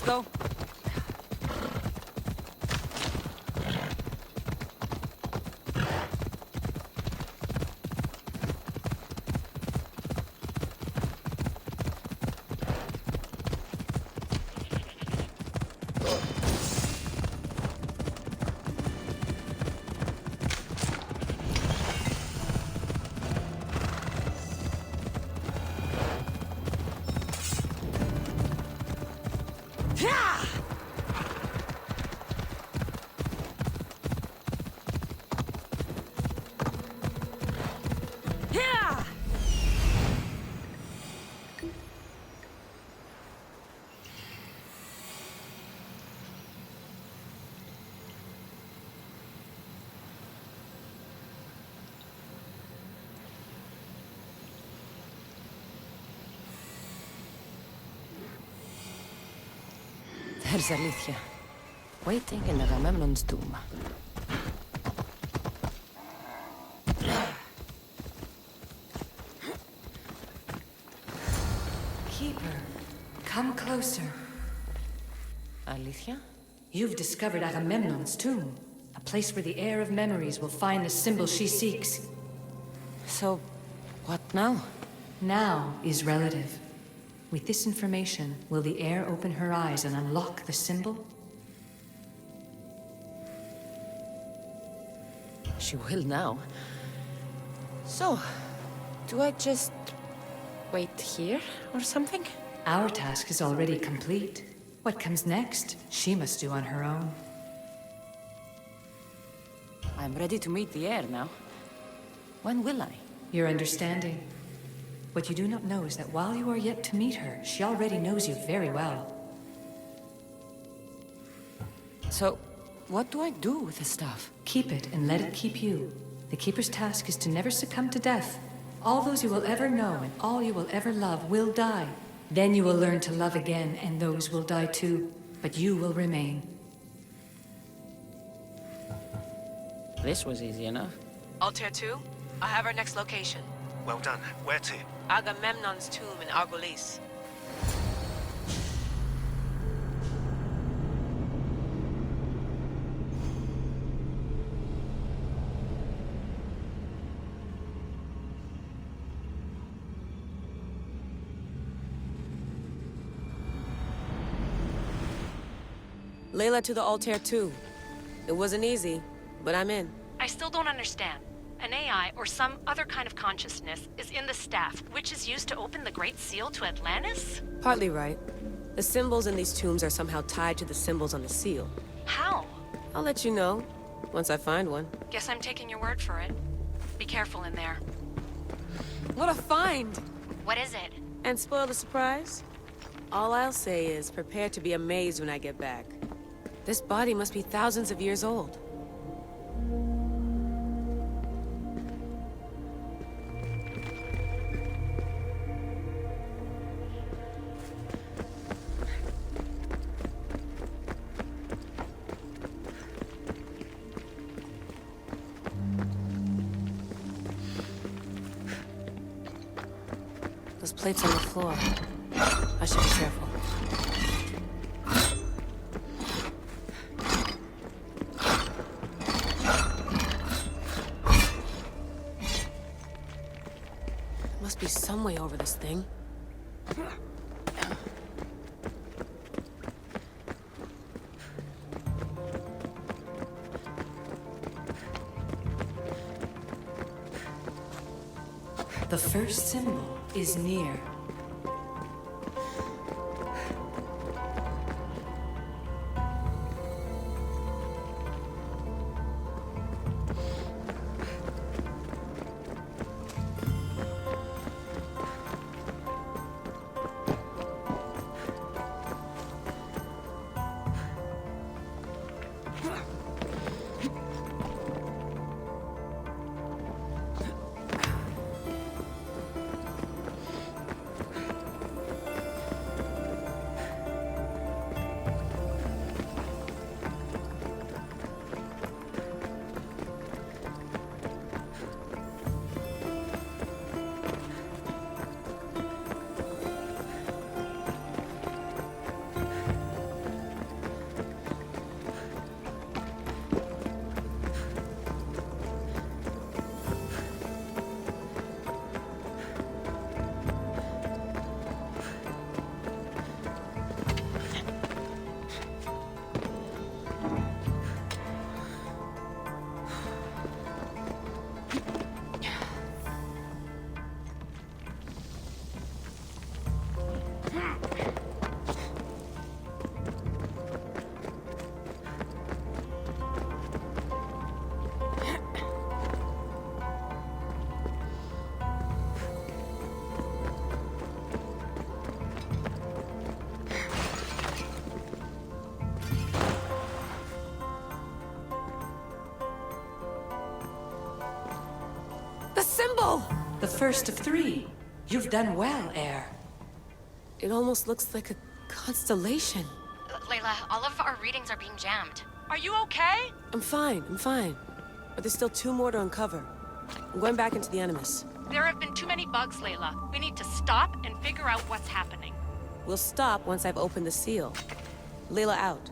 Let's go. There's Alethea, waiting in Agamemnon's tomb. Keeper, come closer. Alethea? You've discovered Agamemnon's tomb, a place where the heir of memories will find the symbol she seeks. So, what now? Now is relative. With this information, will the heir open her eyes and unlock the symbol? She will now. So, do I just wait here or something? Our task is already complete. What comes next, she must do on her own. I'm ready to meet the heir now. When will I? Your understanding. What you do not know is that while you are yet to meet her, she already knows you very well. So, what do I do with the stuff? Keep it and let it keep you. The Keeper's task is to never succumb to death. All those you will ever know and all you will ever love will die. Then you will learn to love again, and those will die too. But you will remain. This was easy enough. Altair 2, I have our next location. Well done. Where to? Agamemnon's tomb in Argolis. Layla to the Altair 2. It wasn't easy, but I'm in. I still don't understand. An AI, or some other kind of consciousness, is in the staff, which is used to open the Great Seal to Atlantis? Partly right. The symbols in these tombs are somehow tied to the symbols on the seal. How? I'll let you know, once I find one. Guess I'm taking your word for it. Be careful in there. What a find! What is it? And spoil the surprise? All I'll say is, prepare to be amazed when I get back. This body must be thousands of years old. Those plates on the floor. I should be careful. There must be some way over this thing. The first symbol is near. symbol! The first of three. You've done well, Heir. It almost looks like a constellation. Layla, all of our readings are being jammed. Are you okay? I'm fine. But there's still 2 more to uncover. I'm going back into the Animus. There have been too many bugs, Layla. We need to stop and figure out what's happening. We'll stop once I've opened the seal. Layla out.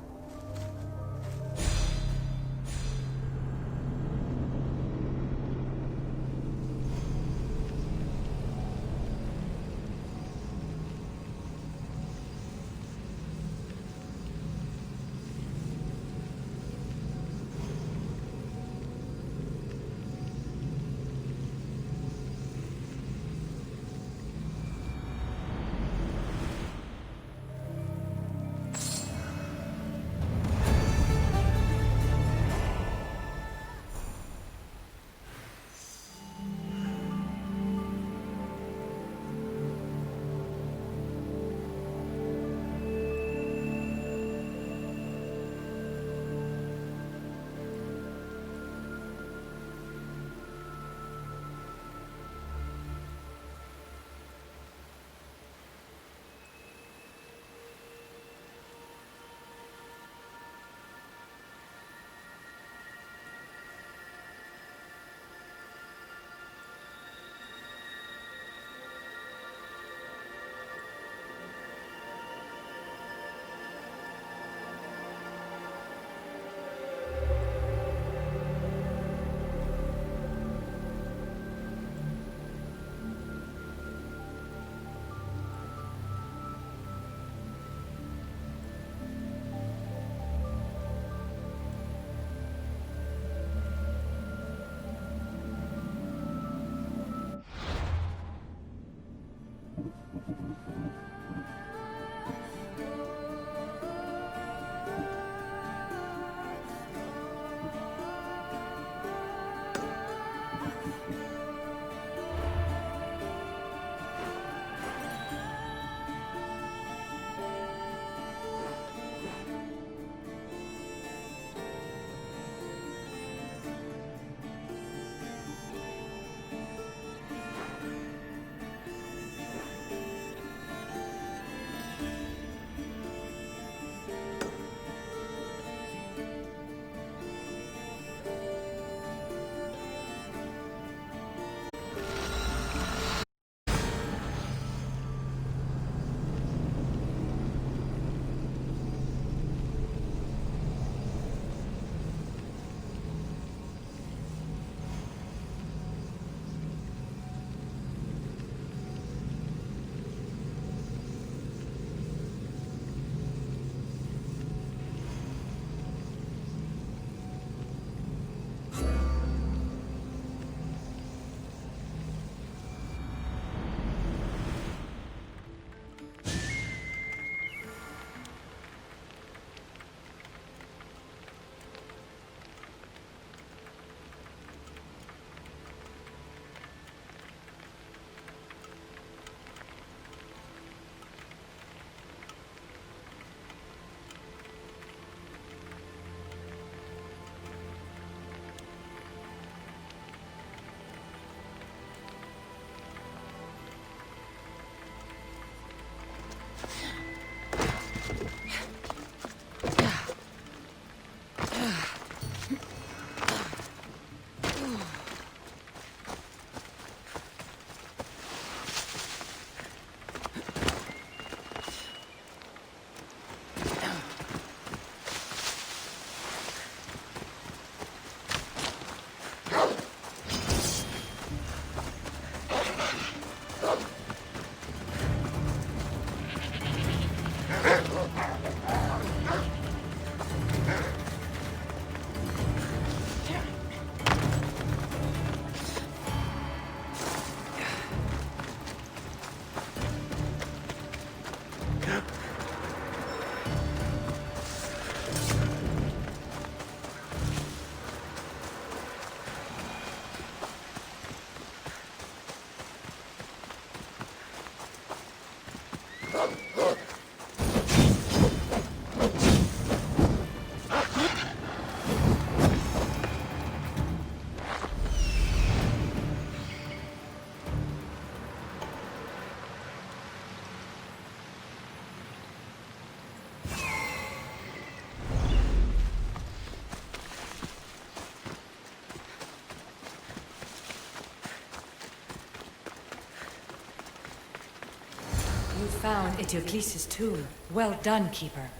found Eteocles' tomb. Well done, Keeper.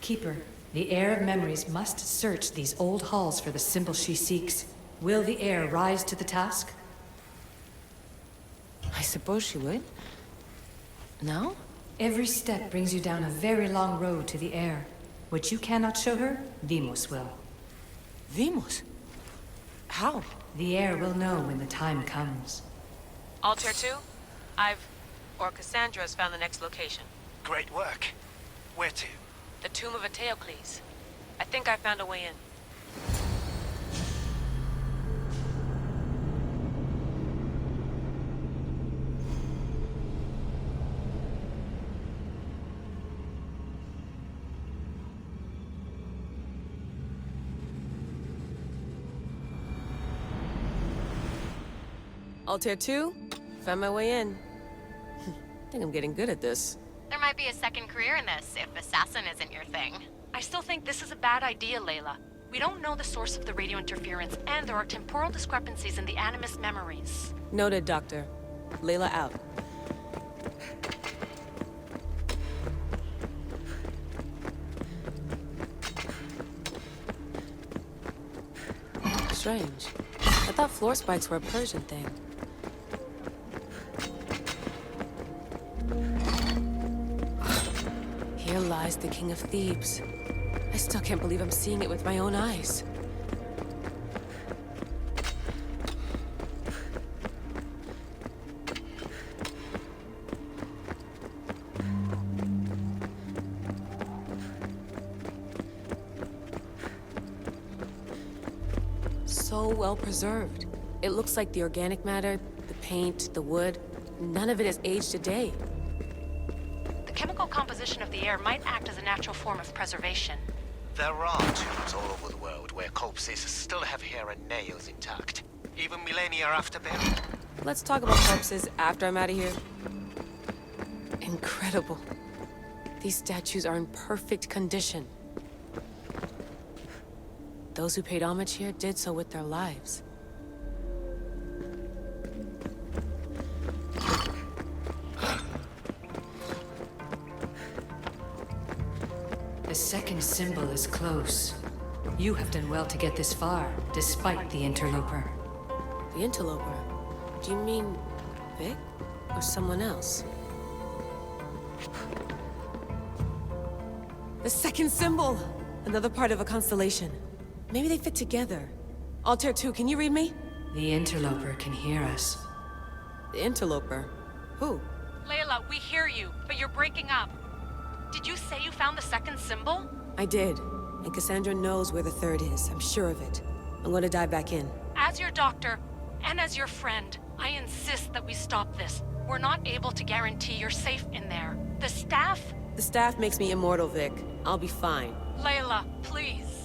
Keeper, the Heir of Memories must search these old halls for the symbol she seeks. Will the Heir rise to the task? I suppose she would. No? Every step brings you down a very long road to the Heir. What you cannot show her, Deimos will. Deimos? How? The Heir will know when the time comes. Altair 2, Cassandra's found the next location. Great work. Where to? The tomb of Eteocles. I think I found a way in. Altair 2, found my way in. I think I'm getting good at this. There might be a second career in this, if assassin isn't your thing. I still think this is a bad idea, Layla. We don't know the source of the radio interference, and there are temporal discrepancies in the Animus memories. Noted, Doctor. Layla out. Strange. I thought floor spikes were a Persian thing. Here lies the King of Thebes. I still can't believe I'm seeing it with my own eyes. So well preserved. It looks like the organic matter, the paint, the wood, none of it has aged a day. The chemical composition of the air might act as a natural form of preservation. There are tombs all over the world where corpses still have hair and nails intact, even millennia after burial. Let's talk about corpses after I'm out of here. Incredible. These statues are in perfect condition. Those who paid homage here did so with their lives. The second symbol is close. You have done well to get this far, despite the interloper. The interloper? Do you mean Vic? Or someone else? The second symbol! Another part of a constellation. Maybe they fit together. Altair 2, can you read me? The interloper can hear us. The interloper? Who? Layla, we hear you, but you're breaking up. Did you say you found the second symbol? I did. And Cassandra knows where the third is. I'm sure of it. I'm going to dive back in. As your doctor, and as your friend, I insist that we stop this. We're not able to guarantee you're safe in there. The staff... The staff makes me immortal, Vic. I'll be fine. Layla, please.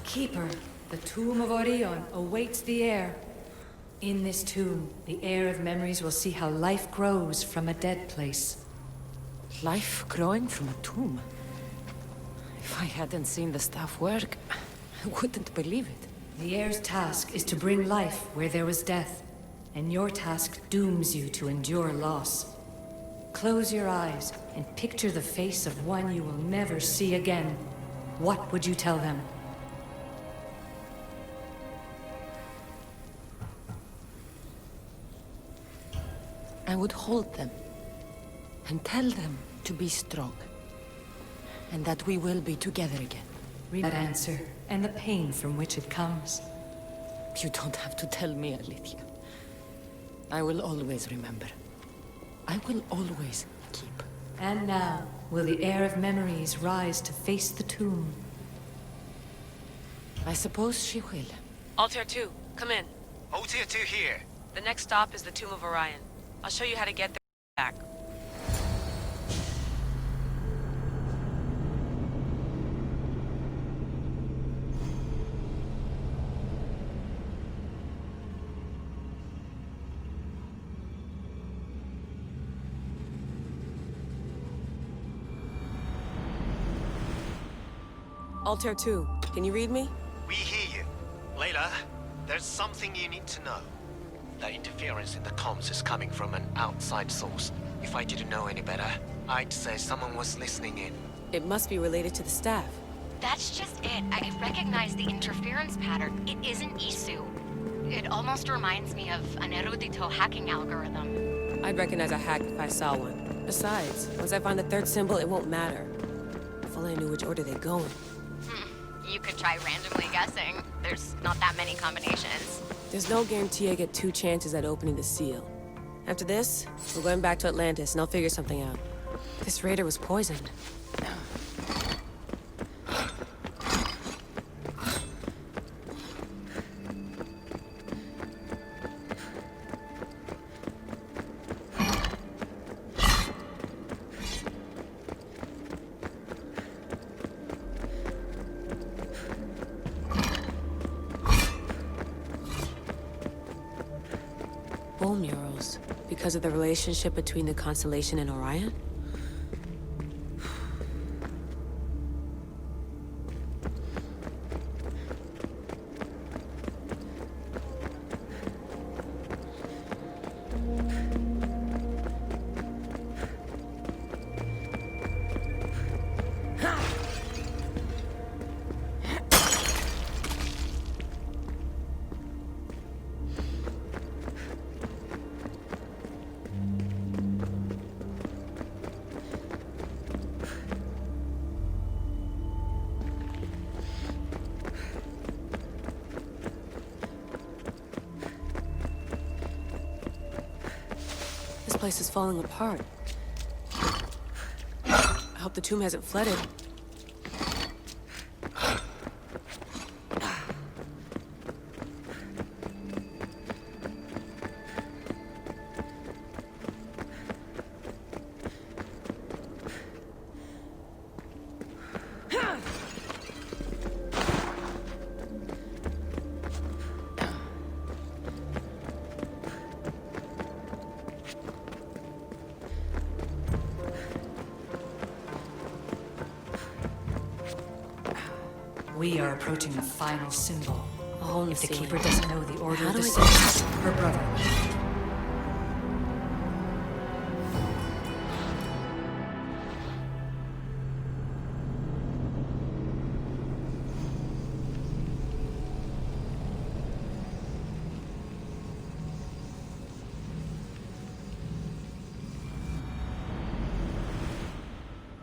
Keeper, the tomb of Orion awaits the heir. In this tomb, the heir of memories will see how life grows from a dead place. Life growing from a tomb? If I hadn't seen the staff work, I wouldn't believe it. The heir's task is to bring life where there was death, and your task dooms you to endure loss. Close your eyes and picture the face of one you will never see again. What would you tell them? I would hold them and tell them to be strong, and that we will be together again. Read that answer and the pain from which it comes. You don't have to tell me, Alethea. I will always remember. I will always keep. And now, will the heir of memories rise to face the tomb? I suppose she will. Altair 2, come in. Altair 2 here. The next stop is the Tomb of Orion. I'll show you how to get there back. Altair 2, can you read me? We hear you. Layla, there's something you need to know. The interference in the comms is coming from an outside source. If I didn't know any better, I'd say someone was listening in. It must be related to the staff. That's just it. I recognize the interference pattern. It isn't Isu. It almost reminds me of an Erudito hacking algorithm. I'd recognize a hack if I saw one. Besides, once I find the third symbol, it won't matter. If only I knew which order they go in. You could try randomly guessing. There's not that many combinations. There's no guarantee I get 2 chances at opening the seal. After this, we're going back to Atlantis and I'll figure something out. This raider was poisoned. Bone murals, because of the relationship between the constellation and Orion? This place is falling apart. I hope the tomb hasn't flooded. We are approaching the final symbol. A hole in the If the ceiling. Keeper doesn't know the order How of the do I symbols, her brother.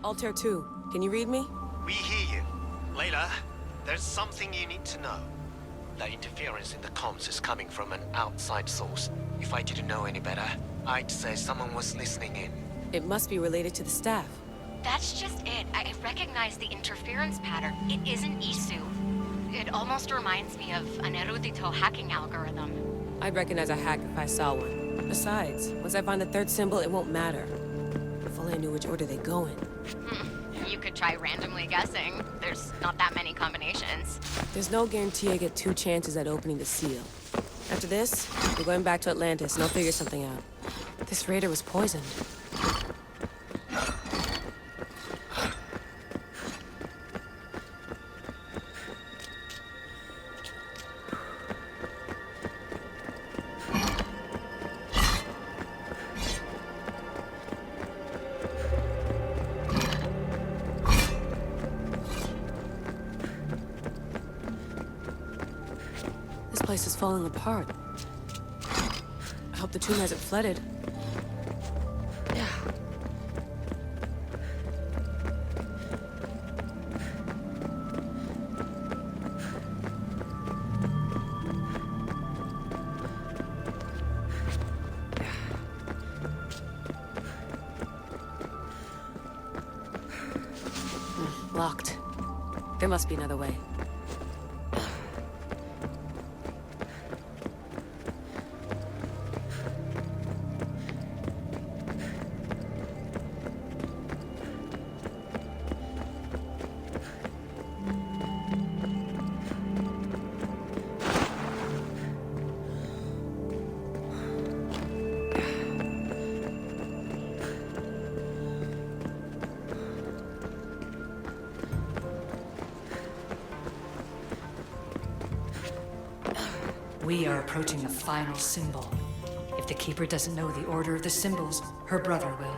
Altair 2, can you read me? We hear you. Layla, there's something you need to know. The interference in the comms is coming from an outside source. If I didn't know any better, I'd say someone was listening in. It must be related to the staff. That's just it. I recognize the interference pattern. It isn't Isu. It almost reminds me of an erudito hacking algorithm. I'd recognize a hack if I saw one. Besides, once I find the third symbol, it won't matter. If only I knew which order they go in. You could try randomly guessing. There's not that many combinations. There's no guarantee I get 2 chances at opening the seal. After this, we're going back to Atlantis and I'll figure something out. This raider was poisoned. This place is falling apart. I hope the tomb hasn't flooded. Locked. There must be another way. We are approaching the final symbol. If the Keeper doesn't know the order of the symbols, her brother will.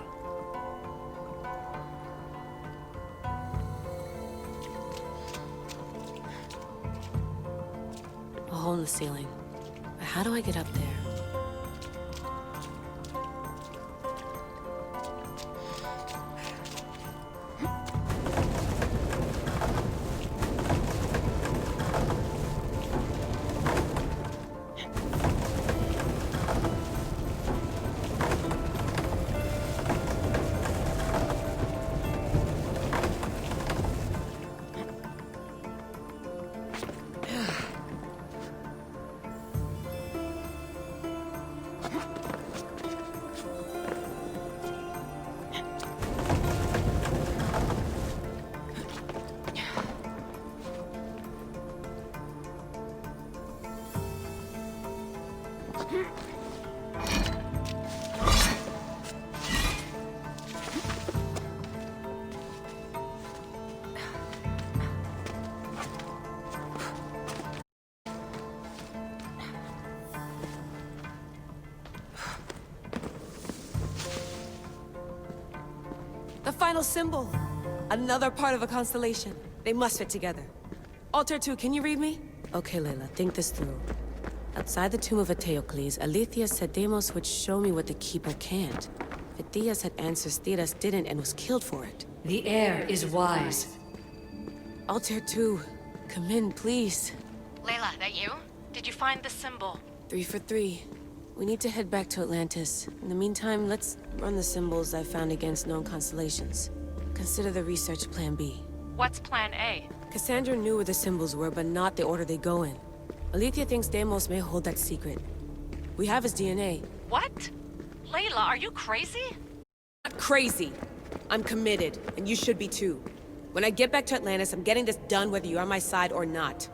A hole in the ceiling. But how do I get up there? The final symbol! Another part of a constellation. They must fit together. Altair 2, can you read me? Okay, Layla, think this through. Outside the tomb of Eteocles, Alethea said Deimos would show me what the Keeper can't. Phidias had answers Theras didn't and was killed for it. The air is wise. Altair 2, come in, please. Layla, that you? Did you find the symbol? 3 for 3. We need to head back to Atlantis. In the meantime, let's run the symbols I found against known constellations. Consider the research Plan B. What's Plan A? Cassandra knew where the symbols were, but not the order they go in. Alethea thinks Deimos may hold that secret. We have his DNA. What? Layla, are you crazy? Not crazy. I'm committed, and you should be too. When I get back to Atlantis, I'm getting this done whether you're on my side or not.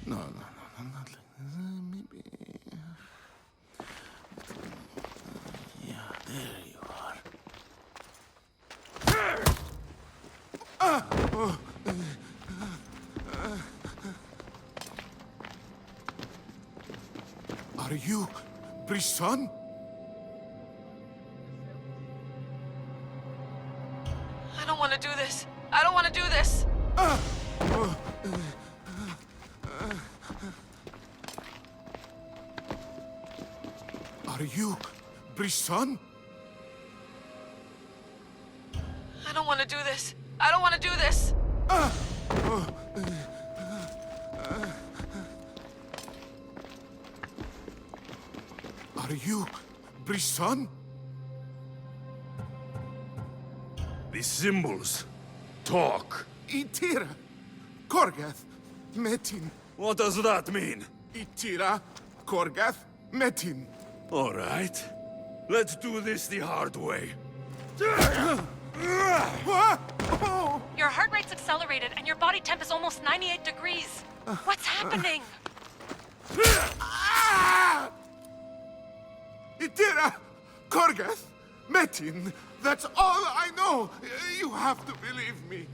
No, not like this. Maybe... Yeah, there you are. Are you Brisson? I don't want to do this. I don't want to do this. Are you Brisson? I don't want to do this. I don't want to do this. Are you Brisson? The symbols talk. Itira, Korgath, Metin. What does that mean? Itira, Korgath, Metin. All right. Let's do this the hard way. Your heart rate's accelerated and your body temp is almost 98 degrees. What's happening? Itira, Korgath, Metin. That's all I know. You have to believe me.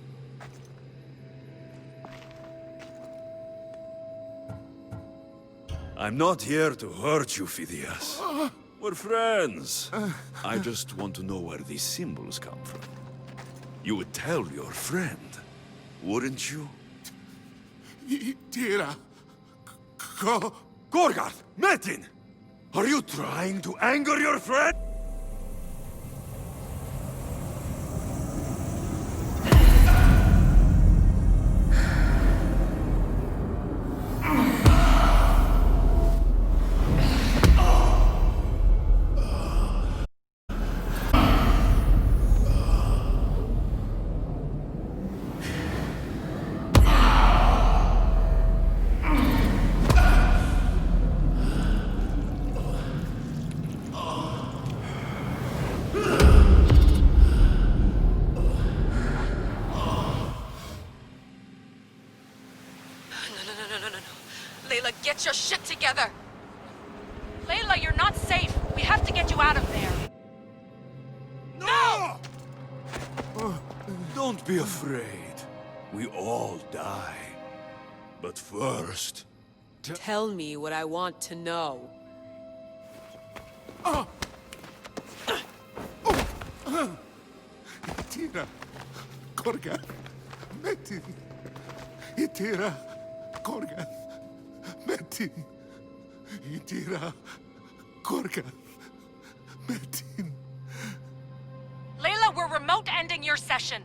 I'm not here to hurt you, Phidias. We're friends. I just want to know where these symbols come from. You would tell your friend, wouldn't you? Itira, Gorgarth! Metin! Are you trying to anger your friend? Layla, get your shit together. Layla, you're not safe. We have to get you out of there. No! Don't be afraid. We all die. But first... Tell me what I want to know. Itira, Korgath, Metin. Itira, Korgath, Metin. Itira, Korgath, Metin. Layla, we're remote ending your session.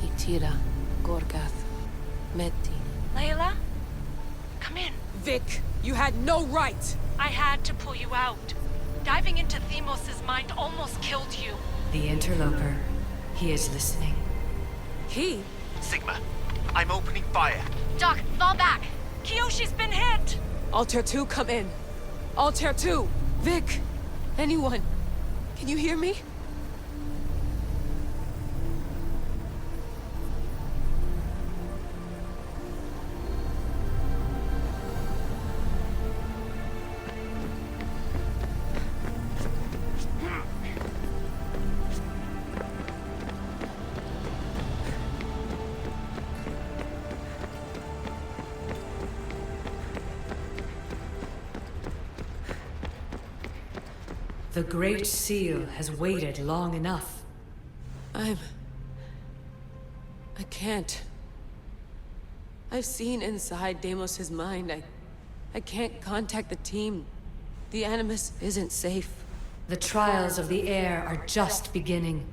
Itira, Gorgath, Metin. Layla, come in. Vic, you had no right! I had to pull you out. Diving into Themos' mind almost killed you. The interloper. He is listening. He? Sigma, I'm opening fire. Doc, fall back. Kiyoshi's been hit! Altair 2, come in. Altair 2! Vic! Anyone? Can you hear me? The Great Seal has waited long enough. I can't. I've seen inside Deimos' mind. I can't contact the team. The Animus isn't safe. The trials of the air are just beginning.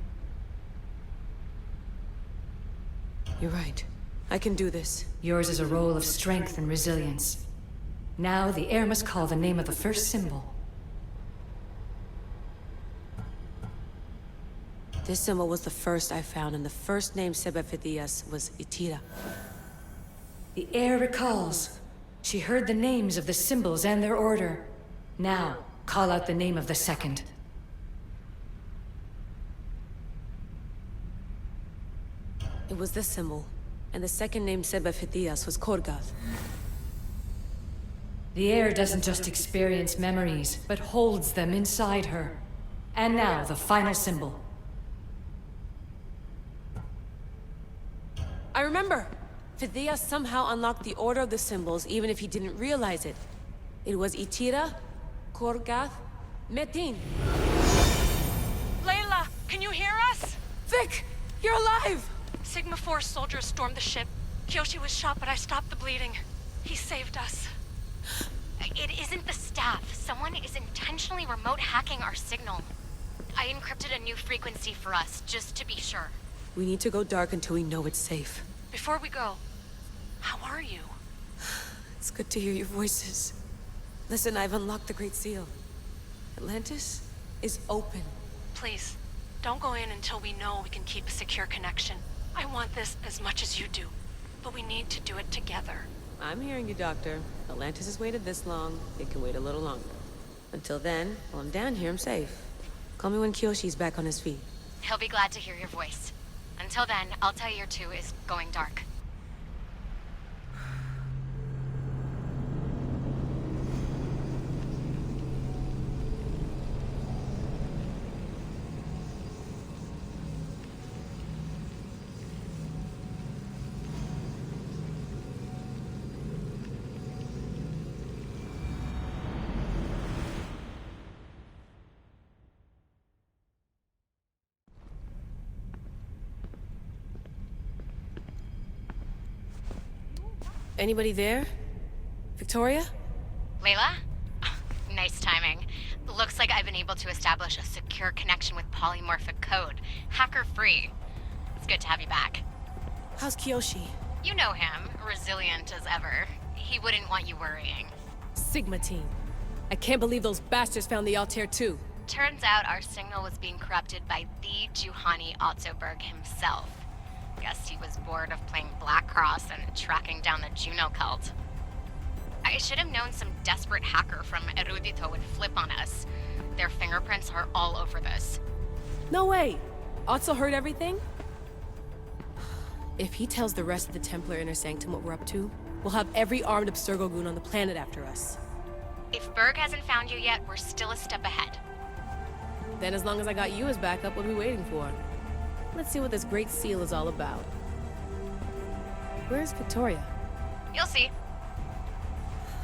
You're right. I can do this. Yours is a role of strength and resilience. Now, the air must call the name of the first symbol. This symbol was the first I found, and the first name Sebefithias was Itira. The air recalls. She heard the names of the symbols and their order. Now, call out the name of the second. It was this symbol, and the second name Sebefithias was Korgath. The air doesn't just experience memories, but holds them inside her. And now, the final symbol. I remember! Phidias somehow unlocked the order of the symbols, even if he didn't realize it. It was Itira, Korgath, Metin. Layla, can you hear us? Vic! You're alive! Sigma 4 soldiers stormed the ship. Kyoshi was shot, but I stopped the bleeding. He saved us. It isn't the staff. Someone is intentionally remote hacking our signal. I encrypted a new frequency for us, just to be sure. We need to go dark until we know it's safe. Before we go, how are you? It's good to hear your voices. Listen, I've unlocked the Great Seal. Atlantis is open. Please, don't go in until we know we can keep a secure connection. I want this as much as you do, but we need to do it together. I'm hearing you, Doctor. Atlantis has waited this long. It can wait a little longer. Until then, while I'm down here, I'm safe. Call me when Kyoshi's back on his feet. He'll be glad to hear your voice. Until then, Altair 2 is going dark. Anybody there? Victoria? Layla? Nice timing. Looks like I've been able to establish a secure connection with polymorphic code. Hacker-free. It's good to have you back. How's Kyoshi? You know him. Resilient as ever. He wouldn't want you worrying. Sigma team. I can't believe those bastards found the Altair 2. Turns out our signal was being corrupted by the Juhani Otzoberg himself. Guess he was bored of playing Black Cross and tracking down the Juno cult. I should have known some desperate hacker from Erudito would flip on us. Their fingerprints are all over this. No way! Otso heard everything? If he tells the rest of the Templar Inner Sanctum what we're up to, we'll have every armed Abstergo goon on the planet after us. If Berg hasn't found you yet, we're still a step ahead. Then as long as I got you as backup, what are we waiting for? Let's see what this Great Seal is all about. Where's Victoria? You'll see.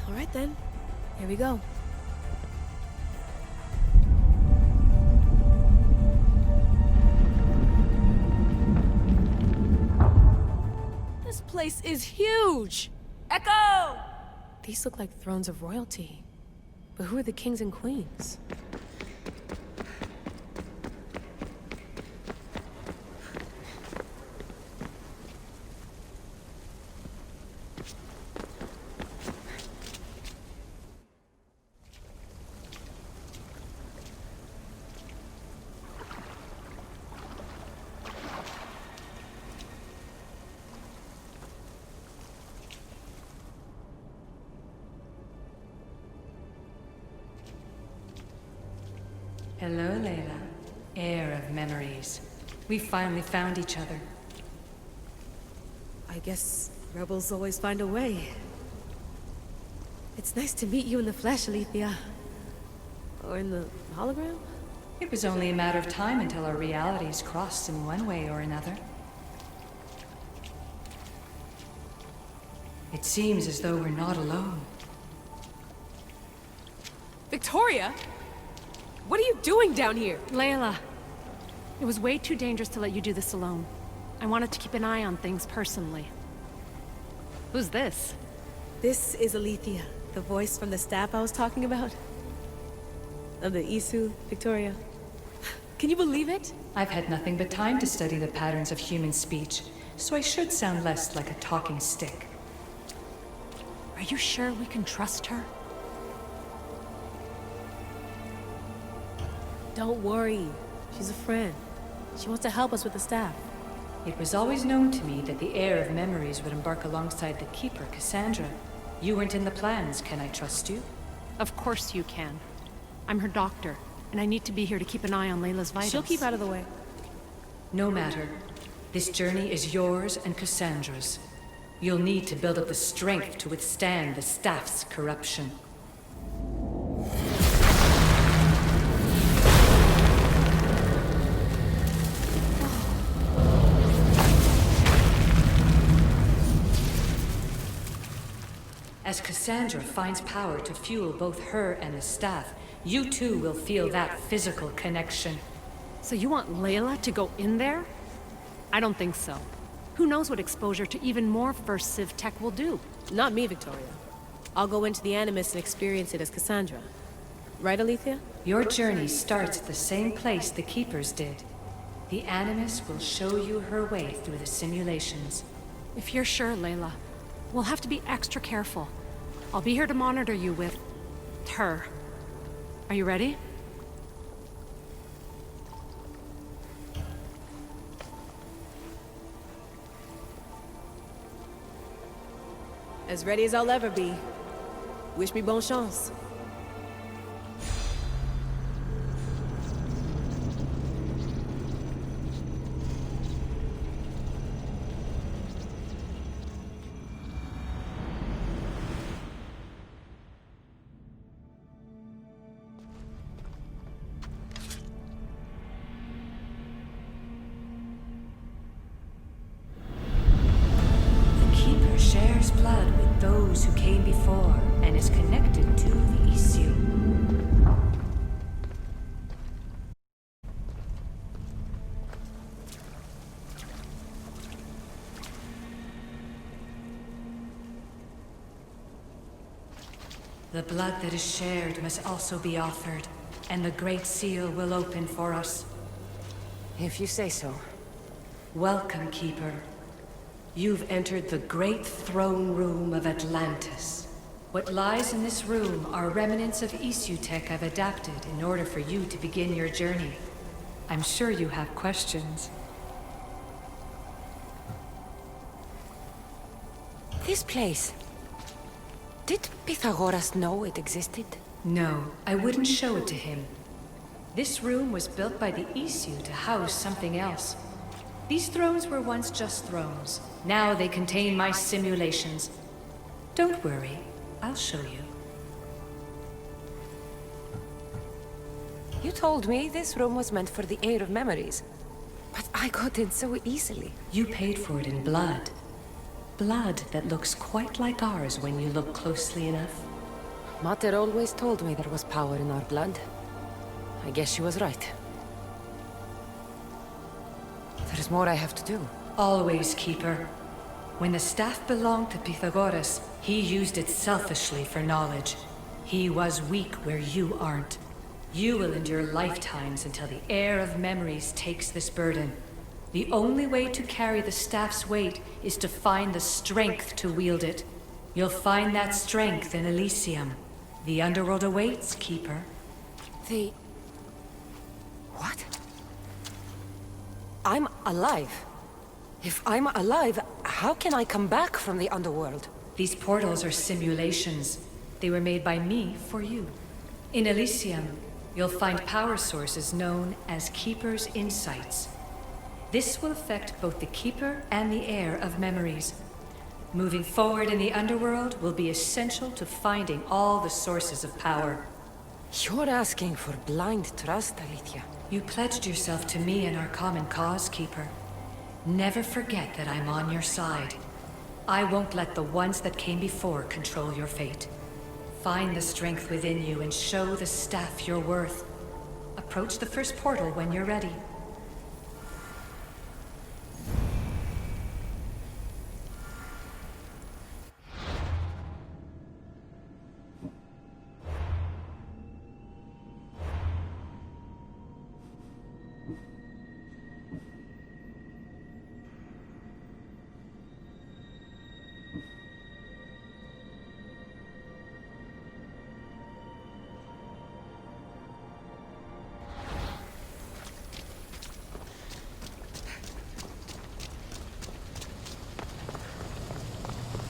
All right then. Here we go. This place is huge! Echo! These look like thrones of royalty. But who are the kings and queens? Hello, Layla. Heir of memories. We finally found each other. I guess rebels always find a way. It's nice to meet you in the flesh, Alethea. Or in the hologram? It was only a matter of time until our realities crossed in one way or another. It seems as though we're not alone. Victoria? What are you doing down here? Layla, it was way too dangerous to let you do this alone. I wanted to keep an eye on things personally. Who's this? This is Alethea, the voice from the staff I was talking about. of the Isu, Victoria. Can you believe it? I've had nothing but time to study the patterns of human speech, so I should sound less like a talking stick. Are you sure we can trust her? Don't worry. She's a friend. She wants to help us with the staff. It was always known to me that the heir of memories would embark alongside the Keeper, Cassandra. You weren't in the plans. Can I trust you? Of course you can. I'm her doctor, and I need to be here to keep an eye on Layla's vitals. She'll keep out of the way. No matter. This journey is yours and Cassandra's. You'll need to build up the strength to withstand the staff's corruption. As Cassandra finds power to fuel both her and the staff, you too will feel that physical connection. So you want Layla to go in there? I don't think so. Who knows what exposure to even more First Civ tech will do? Not me, Victoria. I'll go into the Animus and experience it as Cassandra. Right, Alethea? Your journey starts at the same place the Keepers did. The Animus will show you her way through the simulations. If you're sure, Layla, we'll have to be extra careful. I'll be here to monitor you with her. Are you ready? As ready as I'll ever be. Wish me bonne chance. Shares blood with those who came before and is connected to the issue. The blood that is shared must also be offered, and the Great Seal will open for us. If you say so. Welcome, Keeper. You've entered the great throne room of Atlantis. What lies in this room are remnants of Isu tech I've adapted in order for you to begin your journey. I'm sure you have questions. This place. Did Pythagoras know it existed? No, I wouldn't show it to him. This room was built by the Isu to house something else. These thrones were once just thrones. Now they contain my simulations. Don't worry, I'll show you. You told me this room was meant for the heir of memories. But I got in so easily. You paid for it in blood. Blood that looks quite like ours when you look closely enough. Mater always told me there was power in our blood. I guess she was right. There's more I have to do. Always, Keeper. When the staff belonged to Pythagoras, he used it selfishly for knowledge. He was weak where you aren't. You will endure lifetimes until the heir of memories takes this burden. The only way to carry the staff's weight is to find the strength to wield it. You'll find that strength in Elysium. The underworld awaits, Keeper. What? I'm alive. If I'm alive, how can I come back from the underworld? These portals are simulations. They were made by me for you. In Elysium, you'll find power sources known as Keeper's Insights. This will affect both the Keeper and the heir of memories. Moving forward in the underworld will be essential to finding all the sources of power. You're asking for blind trust, Alethea. You pledged yourself to me and our common cause, Keeper. Never forget that I'm on your side. I won't let the ones that came before control your fate. Find the strength within you and show the staff your worth. Approach the first portal when you're ready.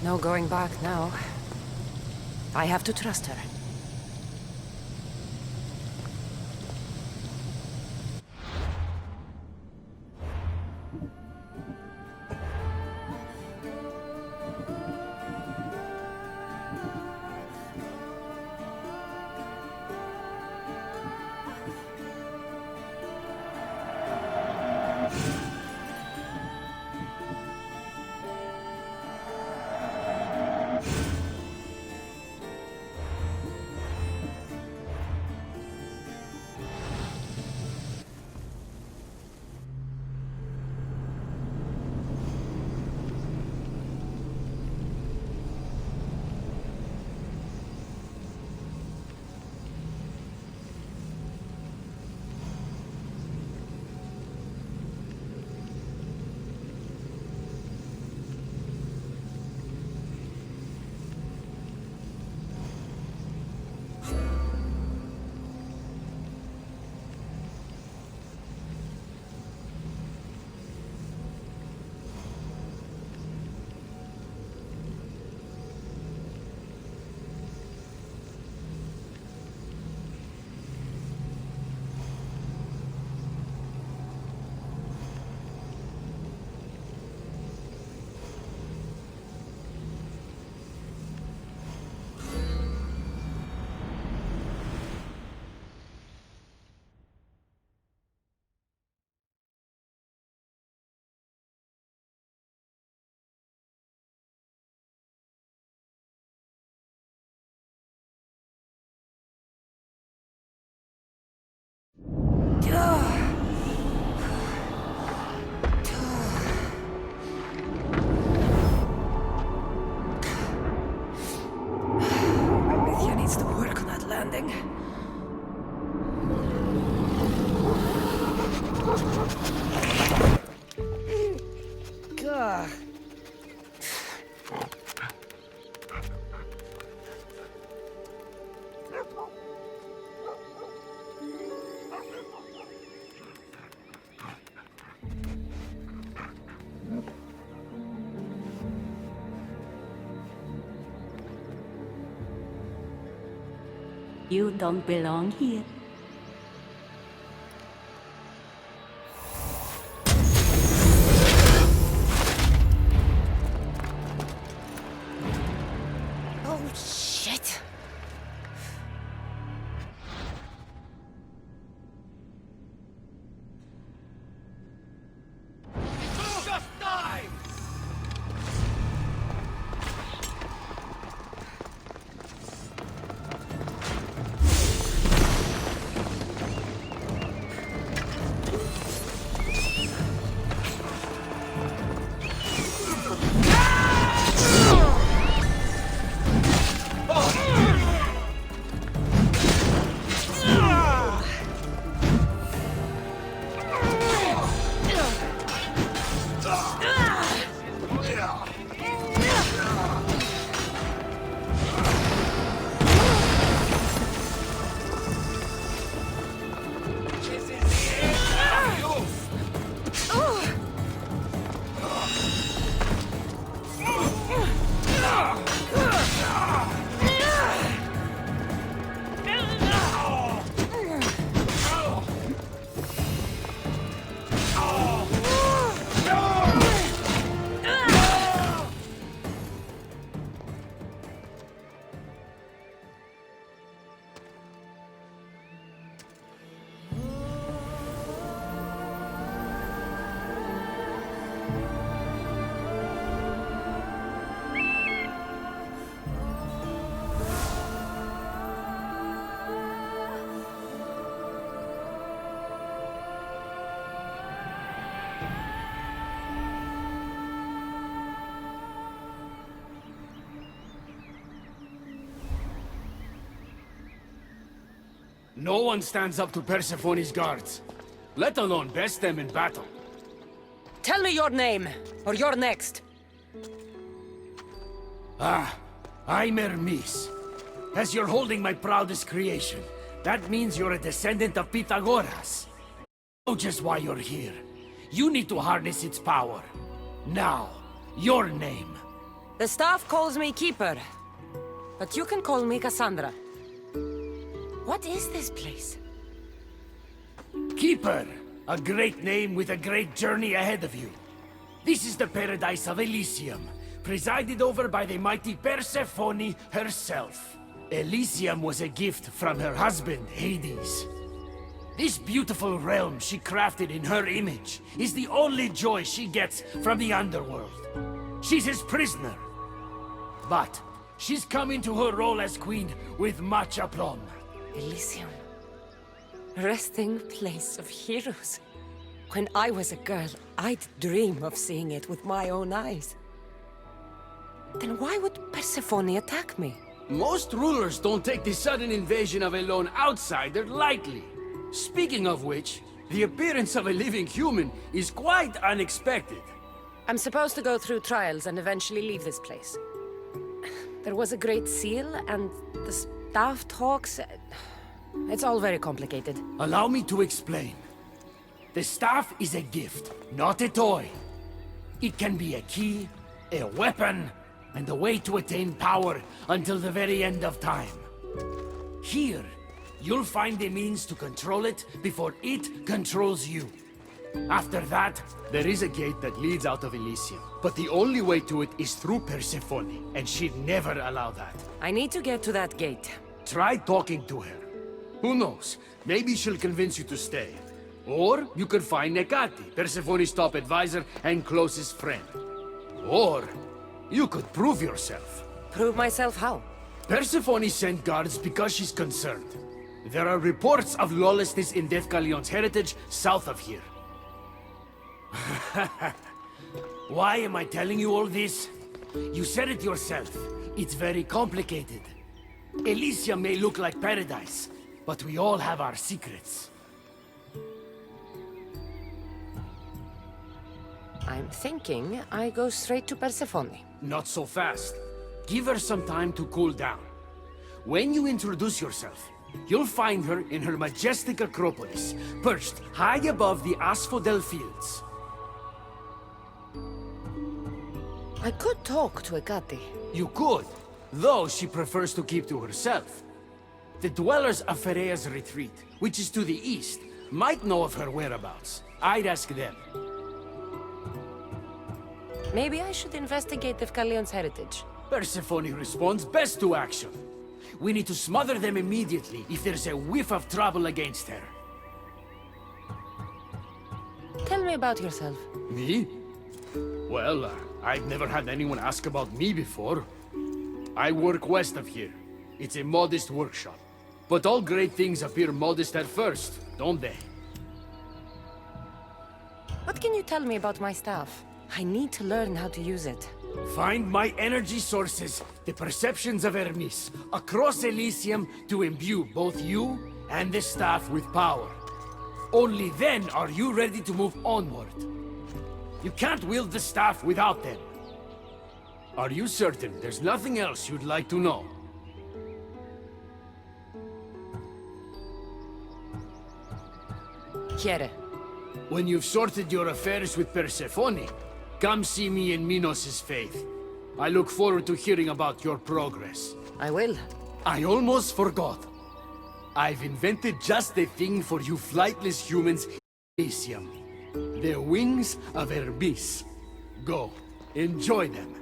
No going back now. I have to trust her. Amicia needs to work on that landing. Gah. You don't belong here. Oh, shit. Just die! No one stands up to Persephone's guards, let alone best them in battle. Tell me your name, or you're next. Ah, I'm Hermes. As you're holding my proudest creation, that means you're a descendant of Pythagoras. I know just why you're here. You need to harness its power. Now, your name. The staff calls me Keeper, but you can call me Cassandra. What is this place? Keeper, a great name with a great journey ahead of you. This is the paradise of Elysium, presided over by the mighty Persephone herself. Elysium was a gift from her husband, Hades. This beautiful realm she crafted in her image is the only joy she gets from the underworld. She's his prisoner. But she's come into her role as queen with much aplomb. Elysium. Resting place of heroes. When I was a girl, I'd dream of seeing it with my own eyes. Then why would Persephone attack me? Most rulers don't take the sudden invasion of a lone outsider lightly. Speaking of which, the appearance of a living human is quite unexpected. I'm supposed to go through trials and eventually leave this place. There was a great seal, and the staff talks... It's all very complicated. Allow me to explain. The staff is a gift, not a toy. It can be a key, a weapon, and a way to attain power until the very end of time. Here, you'll find the means to control it before it controls you. After that, there is a gate that leads out of Elysium. But the only way to it is through Persephone, and she'd never allow that. I need to get to that gate. Try talking to her. Who knows? Maybe she'll convince you to stay. Or you could find Nekati, Persephone's top advisor and closest friend. Or you could prove yourself. Prove myself how? Persephone sent guards because she's concerned. There are reports of lawlessness in Deathcalion's heritage south of here. Why am I telling you all this? You said it yourself. It's very complicated. Elysium may look like paradise, but we all have our secrets. I'm thinking I go straight to Persephone. Not so fast. Give her some time to cool down. When you introduce yourself, you'll find her in her majestic Acropolis, perched high above the Asphodel fields. I could talk to Ekati. You could, though she prefers to keep to herself. The dwellers of Pherea's retreat, which is to the east, might know of her whereabouts. I'd ask them. Maybe I should investigate Deathcalion's heritage. Persephone responds best to action. We need to smother them immediately if there's a whiff of trouble against her. Tell me about yourself. Me? Well, I've never had anyone ask about me before. I work west of here. It's a modest workshop. But all great things appear modest at first, don't they? What can you tell me about my staff? I need to learn how to use it. Find my energy sources, the perceptions of Hermes, across Elysium to imbue both you and the staff with power. Only then are you ready to move onward. You can't wield the staff without them. Are you certain there's nothing else you'd like to know? Quiere. When you've sorted your affairs with Persephone, come see me in Minos' faith. I look forward to hearing about your progress. I will. I almost forgot. I've invented just the thing for you flightless humans in Elysium. The wings of Hermes. Go, enjoy them.